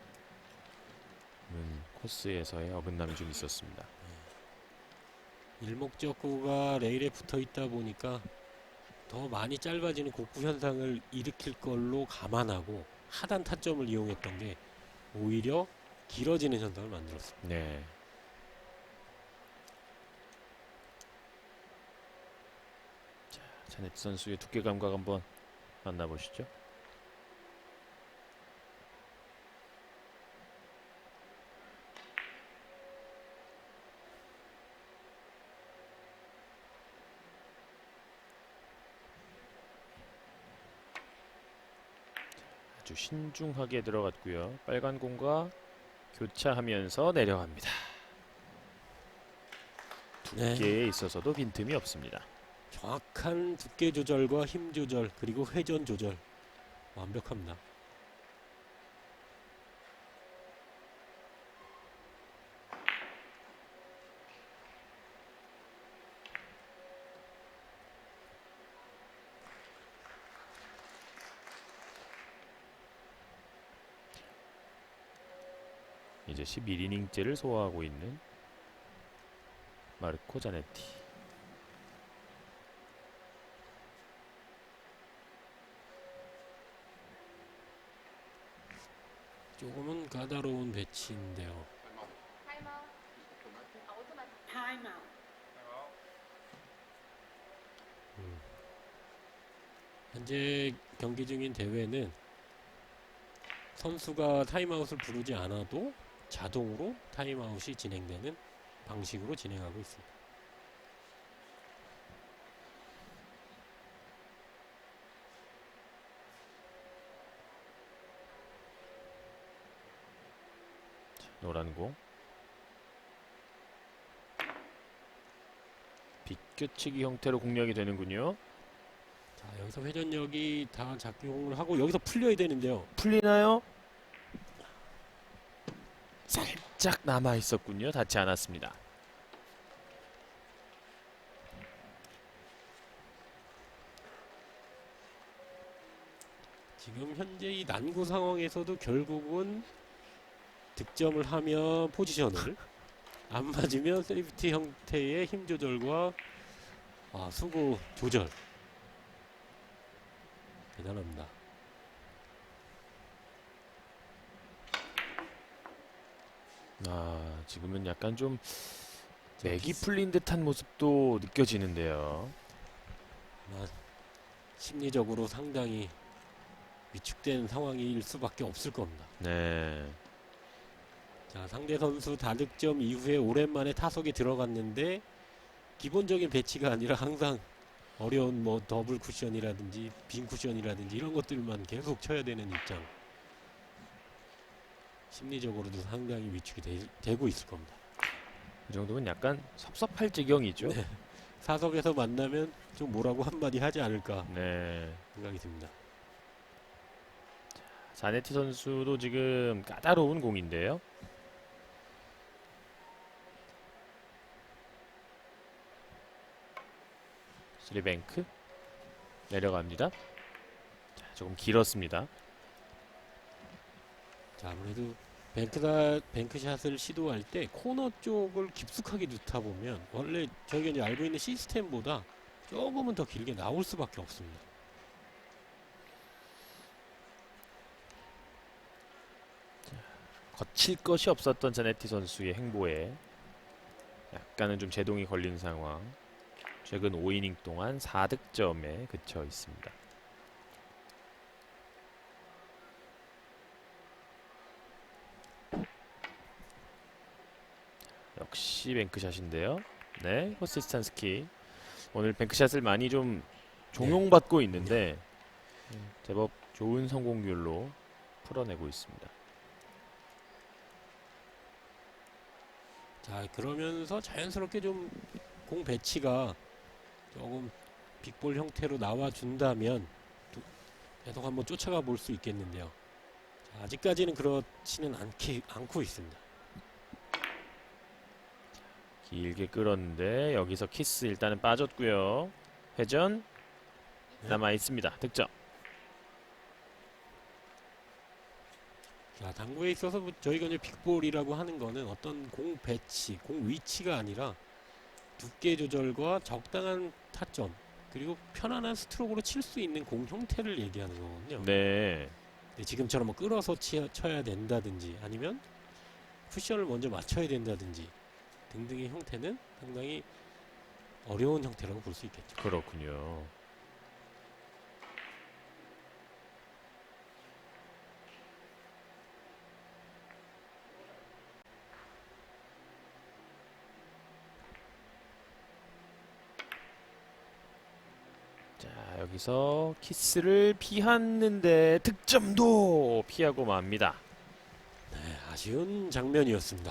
코스에서의 어긋남이 좀 있었습니다. 일목적구가 레일에 붙어 있다 보니까 더 많이 짧아지는 곡구 현상을 일으킬 걸로 감안하고 하단 타점을 이용했던 게 오히려 길어지는 현상을 만들었습니다. 네. 자, 자네트 선수의 두께 감각 한번 만나보시죠. 아주 신중하게 들어갔고요. 빨간 공과 교차하면서 내려갑니다. 네. 두께에 있어서도 빈틈이 없습니다. 정확한 두께 조절과 힘 조절 그리고 회전 조절 완벽합니다. 이제 11이닝째를 소화하고 있는 마르코 자네티. 조금은 까다로운 배치인데요. 현재 경기 중인 대회는 선수가 타임아웃을 부르지 않아도 자동으로 타임아웃이 진행되는 방식으로 진행하고 있습니다. 노란 공. 비껴치기 형태로 공략이 되는군요. 자, 여기서 회전력이 다 작용을 하고 여기서 풀려야 되는데요. 풀리나요? 살짝 남아 있었군요. 닿지 않았습니다. 지금 현재 이 난구 상황에서도 결국은 득점을 하면 포지션을, 안 맞으면 세이프티 형태의 힘 조절과 수고 조절. 대단합니다. 지금은 약간 좀 맥이 풀린 듯한 모습도 느껴지는데요. 심리적으로 상당히 위축된 상황일 수밖에 없을 겁니다. 네. 자, 상대 선수 다득점 이후에 오랜만에 타석에 들어갔는데 기본적인 배치가 아니라 항상 어려운 뭐 더블 쿠션이라든지 빈 쿠션이라든지 이런 것들만 계속 쳐야 되는 입장. 심리적으로도 상당히 위축이 되고 있을 겁니다. 이 정도면 약간 섭섭할 지경이죠. 네. 사석에서 만나면 좀 뭐라고 한마디 하지 않을까 네. 생각이 듭니다. 자네티 선수도 지금 까다로운 공인데요. 스리뱅크 내려갑니다. 자, 조금 길었습니다. 자, 아무래도 뱅크샷을 시도할 때 코너 쪽을 깊숙하게 넣다 보면 원래 저희가 이제 알고 있는 시스템보다 조금은 더 길게 나올 수밖에 없습니다. 거칠 것이 없었던 자네티 선수의 행보에 약간은 좀 제동이 걸린 상황. 최근 5이닝 동안 4득점에 그쳐 있습니다. 역시 뱅크샷인데요. 네, 코스티스탄스키 오늘 뱅크샷을 많이 좀 종용받고 있는데 제법 좋은 성공률로 풀어내고 있습니다. 자, 그러면서 자연스럽게 좀 공 배치가 조금 빅볼 형태로 나와준다면 계속 한번 쫓아가 볼 수 있겠는데요. 자, 아직까지는 그렇지는 않고 있습니다. 길게 끌었는데 여기서 키스 일단은 빠졌고요. 회전 남아 있습니다. 득점. 자, 당구에 있어서 뭐 저희가 이제 빅볼이라고 하는 거는 어떤 공 배치, 공 위치가 아니라 두께 조절과 적당한 타점 그리고 편안한 스트로크로 칠 수 있는 공 형태를 얘기하는 거거든요. 네. 근데 지금처럼 뭐 끌어서 쳐야 된다든지 아니면 쿠션을 먼저 맞춰야 된다든지 등등의 형태는 상당히 어려운 형태라고 볼 수 있겠죠. 그렇군요. 자, 여기서 키스를 피했는데 득점도 피하고 맙니다. 네, 아쉬운 장면이었습니다.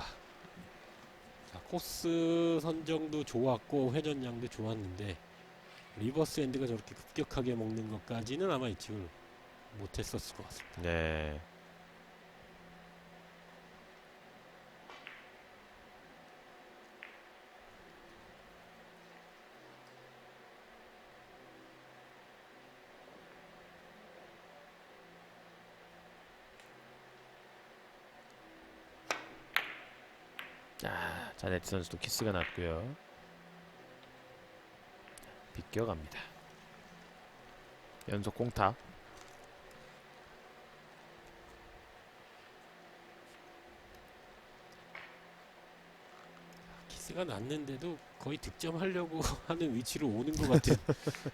자, 코스 선정도 좋았고 회전량도 좋았는데 리버스 엔드가 저렇게 급격하게 먹는 것까지는 아마 예측을 못했었을 것 같습니다. 네. 자네티 선수도 키스가 났고요. 비껴갑니다. 연속 공타. 키스가 났는데도 거의 득점하려고 하는 위치로 오는 것 같은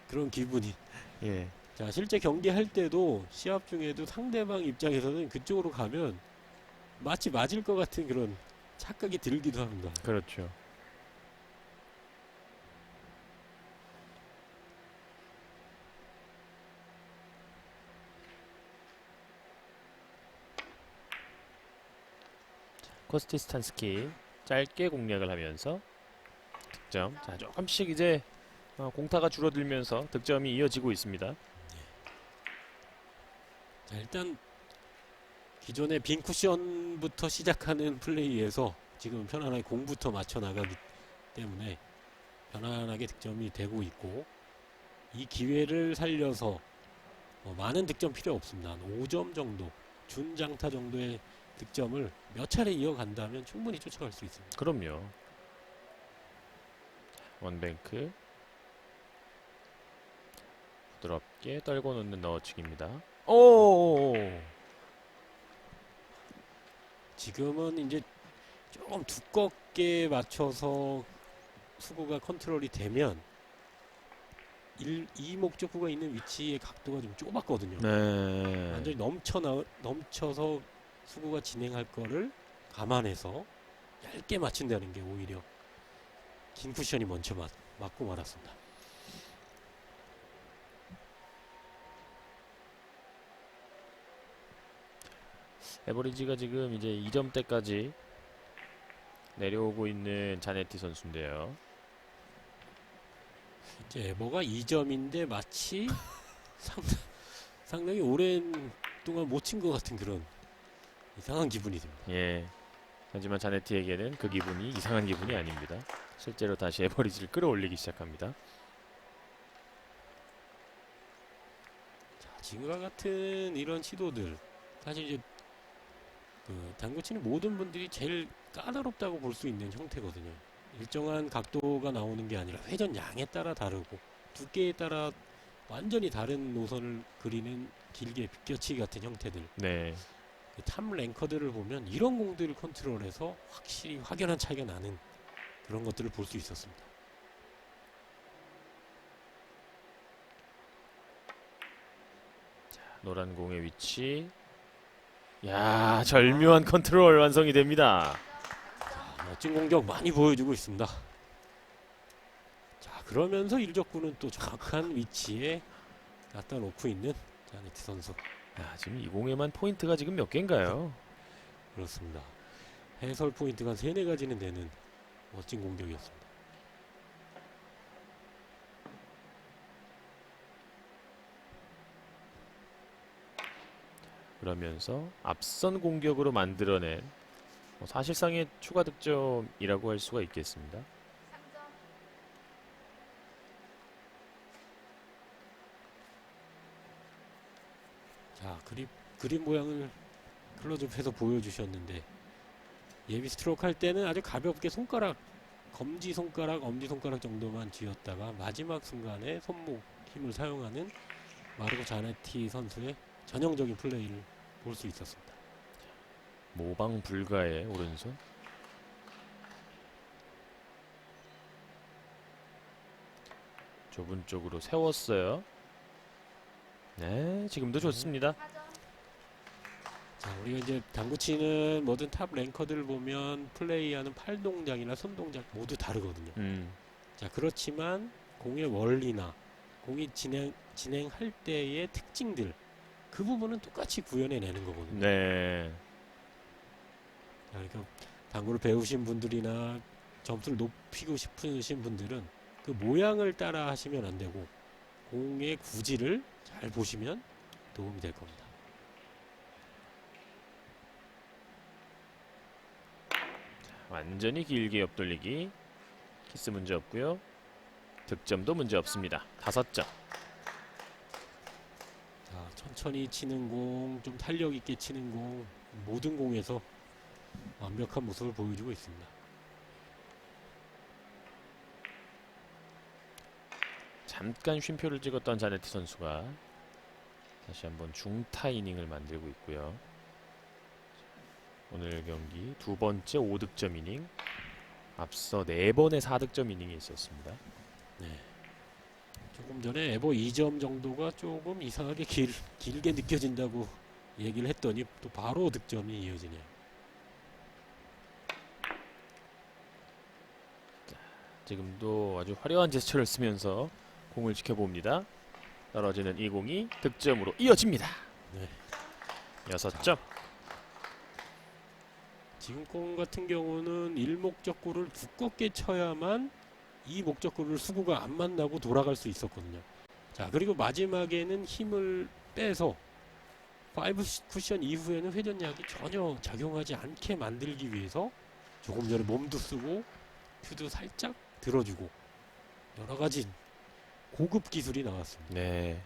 그런 기분이. 예. 자, 실제 경기할 때도 시합 중에도 상대방 입장에서는 그쪽으로 가면 마치 맞을 것 같은 그런 착각이 들기도 합니다. 그렇죠. 코스티스탄스키 짧게 공략을 하면서 득점. 자, 조금씩 이제 공타가 줄어들면서 득점이 이어지고 있습니다. 자, 일단 기존의 빈 쿠션부터 시작하는 플레이에서 지금 편안하게 공부터 맞춰 나가기 때문에 편안하게 득점이 되고 있고, 이 기회를 살려서 많은 득점 필요 없습니다. 한 5점 정도, 준장타 정도의 득점을 몇 차례 이어간다면 충분히 쫓아갈 수 있습니다. 그럼요. 원뱅크 부드럽게 떨고 놓는 넣어치기입니다. 오! 지금은 이제 조금 두껍게 맞춰서 수구가 컨트롤이 되면 이 목적구가 있는 위치의 각도가 좀 좁았거든요. 네. 완전히 넘쳐서 수구가 진행할 거를 감안해서 얇게 맞춘다는 게 오히려 긴 쿠션이 먼저 맞고 말았습니다. 에버리지가 지금 이제 2점대까지 내려오고 있는 자네티 선수인데요. 이제 에버가 2점인데 마치 상당히 오랜 동안 못 친 것 같은 그런 이상한 기분이 듭니다. 예. 하지만 자네티에게는 그 기분이 이상한 기분이 아닙니다. 실제로 다시 에버리지를 끌어올리기 시작합니다. 자, 지금과 같은 이런 시도들, 사실 이제 당구 치는 모든 분들이 제일 까다롭다고 볼 수 있는 형태거든요. 일정한 각도가 나오는 게 아니라 회전 양에 따라 다르고 두께에 따라 완전히 다른 노선을 그리는 길게 비껴치기 같은 형태들. 네. 탑 랭커들을 보면 이런 공들을 컨트롤해서 확실히 확연한 차이가 나는 그런 것들을 볼 수 있었습니다. 노란 공의 위치. 야, 절묘한 컨트롤 완성이 됩니다. 멋진 공격 많이 보여주고 있습니다. 자, 그러면서 일적구는 또 정확한 위치에 갖다 놓고 있는 자네티 선수. 야, 지금 이 공에만 포인트가 지금 몇 개인가요? 그렇습니다. 해설 포인트가 3, 4가지는 되는 멋진 공격이었습니다. 그러면서 앞선 공격으로 만들어낸 사실상의 추가 득점이라고 할 수가 있겠습니다. 자, 그림 모양을 클로즈업해서 보여주셨는데, 예비 스트로크 할 때는 아주 가볍게 손가락, 검지손가락, 엄지손가락 정도만 쥐었다가 마지막 순간에 손목 힘을 사용하는 마르코 자네티 선수의 전형적인 플레이를 볼 수 있었습니다. 모방 불가의 오른손. 좁은 쪽으로 세웠어요. 네, 지금도 좋습니다. 자, 우리가 이제 당구 치는 모든 탑 랭커들을 보면 플레이하는 팔 동작이나 손 동작 모두 다르거든요. 자, 그렇지만 공의 원리나 공이 진행할 때의 특징들, 그 부분은 똑같이 구현해내는 거거든요. 네. 자, 그러니까 당구를 배우신 분들이나 점수를 높이고 싶으신 분들은 그 모양을 따라 하시면 안 되고 공의 구질을 잘 보시면 도움이 될 겁니다. 완전히 길게 옆돌리기. 키스 문제 없고요. 득점도 문제 없습니다. 5점. 자, 천천히 치는 공, 좀 탄력 있게 치는 공, 모든 공에서 완벽한 모습을 보여주고 있습니다. 잠깐 쉼표를 찍었던 자네티 선수가 다시 한번 중타 이닝을 만들고 있고요. 오늘 경기 두 번째 5득점 이닝, 앞서 4번의 4득점 이닝이 있었습니다. 네. 조금 전에 에버 2점 정도가 조금 이상하게 길게 느껴진다고 얘기를 했더니 또 바로 득점이 이어지네요. 지금도 아주 화려한 제스처를 쓰면서 공을 지켜봅니다. 떨어지는 이 공이 득점으로 이어집니다. 네. 6점. 지금 공 같은 경우는 일목적구를 두껍게 쳐야만 이 목적구를 수구가 안 만나고 돌아갈 수 있었거든요. 자, 그리고 마지막에는 힘을 빼서 5 쿠션 이후에는 회전력이 전혀 작용하지 않게 만들기 위해서 조금 전에 몸도 쓰고 큐도 살짝 들어주고 여러 가지 고급 기술이 나왔습니다. 네.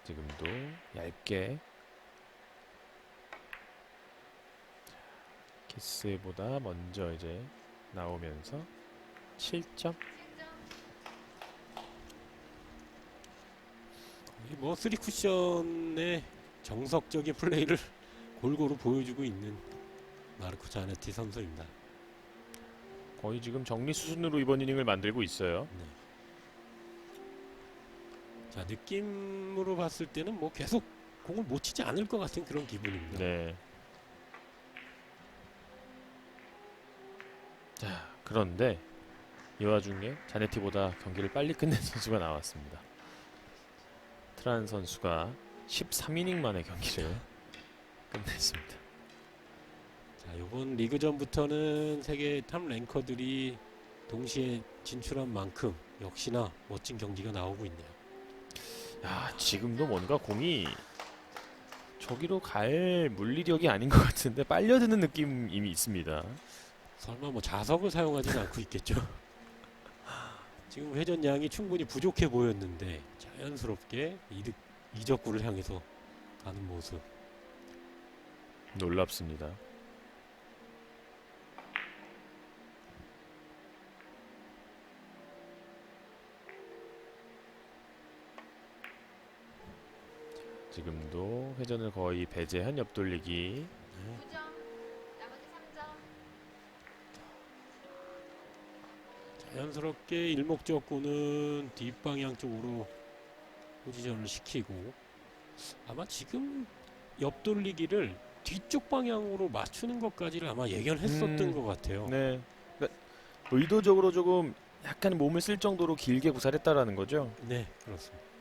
지금도 얇게 키스보다 먼저 이제 나오면서 7점. 거의 뭐 3 쿠션의 정석적인 플레이를 골고루 보여주고 있는 마르코 자네티 선수입니다. 거의 지금 정리 수순으로 이번 이닝을 만들고 있어요. 네. 자, 느낌으로 봤을 때는 뭐 계속 공을 못 치지 않을 것 같은 그런 기분입니다. 네. 자, 그런데 이 와중에 자네티보다 경기를 빨리 끝낸 선수가 나왔습니다. 트란 선수가 13이닝 만에 경기를 끝냈습니다. 자, 이번 리그전부터는 세계 탑 랭커들이 동시에 진출한 만큼 역시나 멋진 경기가 나오고 있네요. 야, 지금도 뭔가 공이 저기로 갈 물리력이 아닌 것 같은데 빨려드는 느낌이 있습니다. 설마 뭐 자석을 사용하지는 않고 있겠죠? 지금 회전량이 충분히 부족해 보였는데 자연스럽게 이적구를 향해서 가는 모습. 놀랍습니다. 지금도 회전을 거의 배제한 옆돌리기. 9점, 나머지 3점. 자연스럽게 일목적구는 뒷방향 쪽으로 포지션을 시키고 아마 지금 옆돌리기를 뒤쪽 방향으로 맞추는 것까지를 아마 예견했었던 것 같아요. 네. 그러니까 의도적으로 조금 약간 몸을 쓸 정도로 길게 구사했다라는 거죠. 네, 그렇습니다.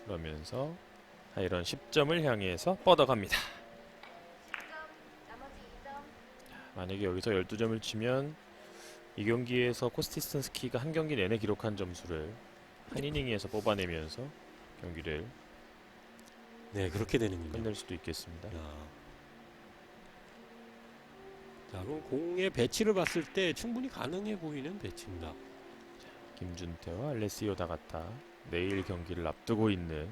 그러면서 하이런 10점을 향해서 뻗어갑니다. 10점, 나머지 2점. 만약에 여기서 12점을 치면 이 경기에서 코스티스탄스키가 한 경기 내내 기록한 점수를 한 이닝에서 뽑아내면서 경기를 네, 그렇게 되는군요. 끝낼 수도 있겠습니다. 야. 자, 그럼 공의 배치를 봤을 때 충분히 가능해 보이는 배치입니다. 김준태와 알레시오 다가타 내일 경기를 앞두고 있는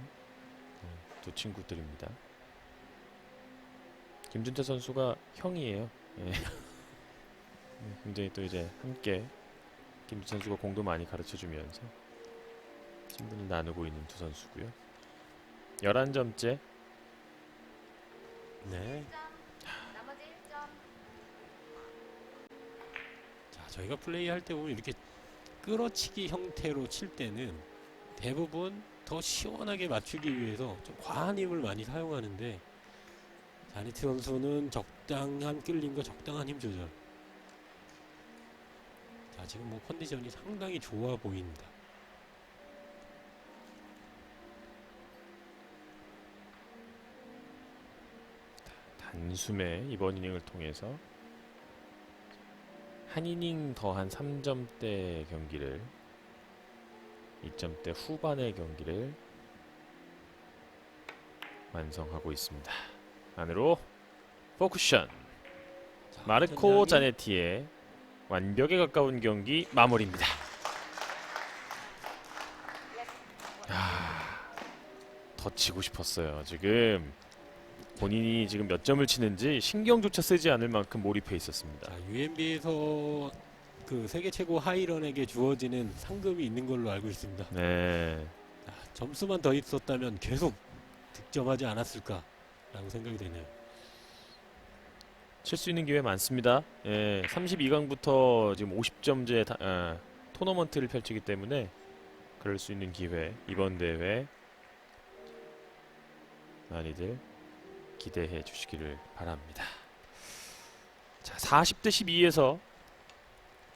두 친구들입니다. 김준태 선수가 형이에요. 예. 굉장히 또 이제 함께 김준태 선수가 공도 많이 가르쳐주면서 친분을 나누고 있는 두 선수고요. 11점째. 네. 10점, 나머지 1점. 자, 저희가 플레이할 때 보면 이렇게 끌어치기 형태로 칠 때는 대부분 더 시원하게 맞추기 위해서 좀 과한 힘을 많이 사용하는데 자네티 선수는 적당한 끌림과 적당한 힘 조절. 자, 지금 뭐 컨디션이 상당히 좋아 보입니다. 단숨에 이번 이닝을 통해서 한 이닝 더한 3점대 경기를 2점대 후반의 경기를 완성하고 있습니다. 안으로 포쿠션. 자, 마르코 전장이- 자네티의 완벽에 가까운 경기 마무리입니다. 더 치고 싶었어요. 지금 본인이 지금 몇 점을 치는지 신경조차 쓰지 않을 만큼 몰입해 있었습니다. 자, UMB에서 그 세계 최고 하이런에게 주어지는 상금이 있는 걸로 알고 있습니다. 네, 자, 점수만 더 있었다면 계속 득점하지 않았을까라고 생각이 되네요. 칠 수 있는 기회 많습니다. 예, 32강부터 지금 50점제 토너먼트를 펼치기 때문에 그럴 수 있는 기회, 이번 대회 많이들 기대해 주시기를 바랍니다. 자, 40대 12에서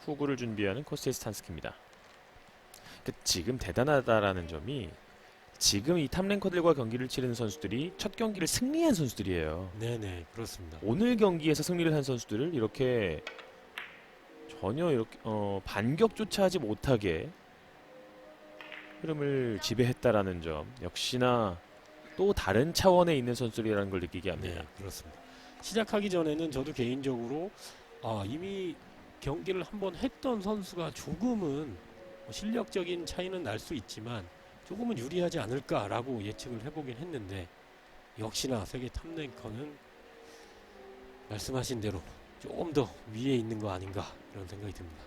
후구를 준비하는 코스티스탄스키입니다. 지금 대단하다라는 점이 지금 이 탑랭커들과 경기를 치르는 선수들이 첫 경기를 승리한 선수들이에요. 네네, 그렇습니다. 오늘 경기에서 승리를 한 선수들을 이렇게 전혀 이렇게 반격조차 하지 못하게 흐름을 지배했다라는 점, 역시나 또 다른 차원에 있는 선수들이라는 걸 느끼게 합니다. 네, 그렇습니다. 시작하기 전에는 저도 개인적으로 이미 경기를 한번 했던 선수가 조금은 실력적인 차이는 날 수 있지만 조금은 유리하지 않을까라고 예측을 해보긴 했는데, 역시나 세계 탑랭커는 말씀하신 대로 조금 더 위에 있는 거 아닌가 이런 생각이 듭니다.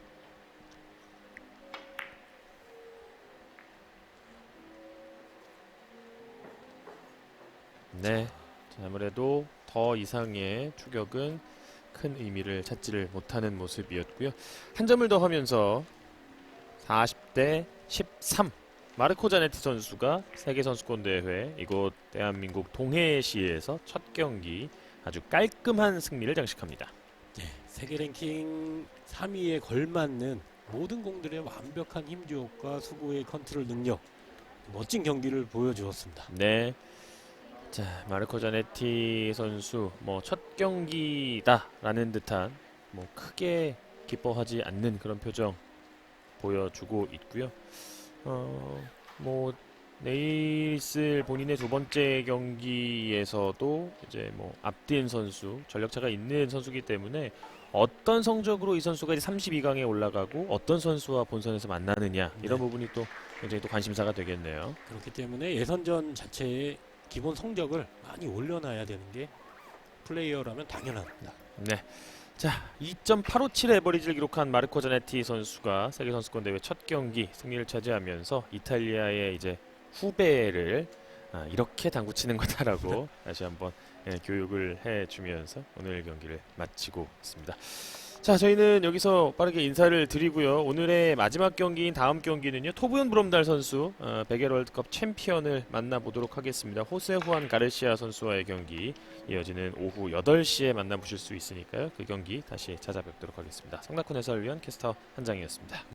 네, 자, 아무래도 더 이상의 추격은 큰 의미를 찾지를 못하는 모습이었고요. 한 점을 더 하면서 40대 13 마르코 자네티 선수가 세계선수권대회 이곳 대한민국 동해시에서 첫 경기 아주 깔끔한 승리를 장식합니다. 네, 세계 랭킹 3위에 걸맞는 모든 공들의 완벽한 힘주업과 수구의 컨트롤 능력, 멋진 경기를 보여주었습니다. 네, 자 마르코 자네티 선수 첫 경기다라는 듯한 크게 기뻐하지 않는 그런 표정 보여주고 있고요. 내일 있을 본인의 두 번째 경기에서도 이제 앞뒤인 선수, 전력차가 있는 선수이기 때문에 어떤 성적으로 이 선수가 이제 32강에 올라가고 어떤 선수와 본선에서 만나느냐 이런 네. 부분이 또 굉장히 또 관심사가 되겠네요. 그렇기 때문에 예선전 자체의 기본 성적을 많이 올려놔야 되는 게 플레이어라면 당연합니다. 네. 자, 2.857 에버리지를 기록한 마르코 자네티 선수가 세계선수권 대회 첫 경기 승리를 차지하면서 이탈리아의 이제 후배를 이렇게 당구치는 거다라고 다시 한번 교육을 해주면서 오늘 경기를 마치고 있습니다. 자, 저희는 여기서 빠르게 인사를 드리고요. 오늘의 마지막 경기인 다음 경기는요, 토브연 브롬달 선수 100일 월드컵 챔피언을 만나보도록 하겠습니다. 호세 후안 가르시아 선수와의 경기 이어지는 오후 8시에 만나보실 수 있으니까요. 그 경기 다시 찾아뵙도록 하겠습니다. 성낙훈 해설위원, 캐스터 한장이었습니다.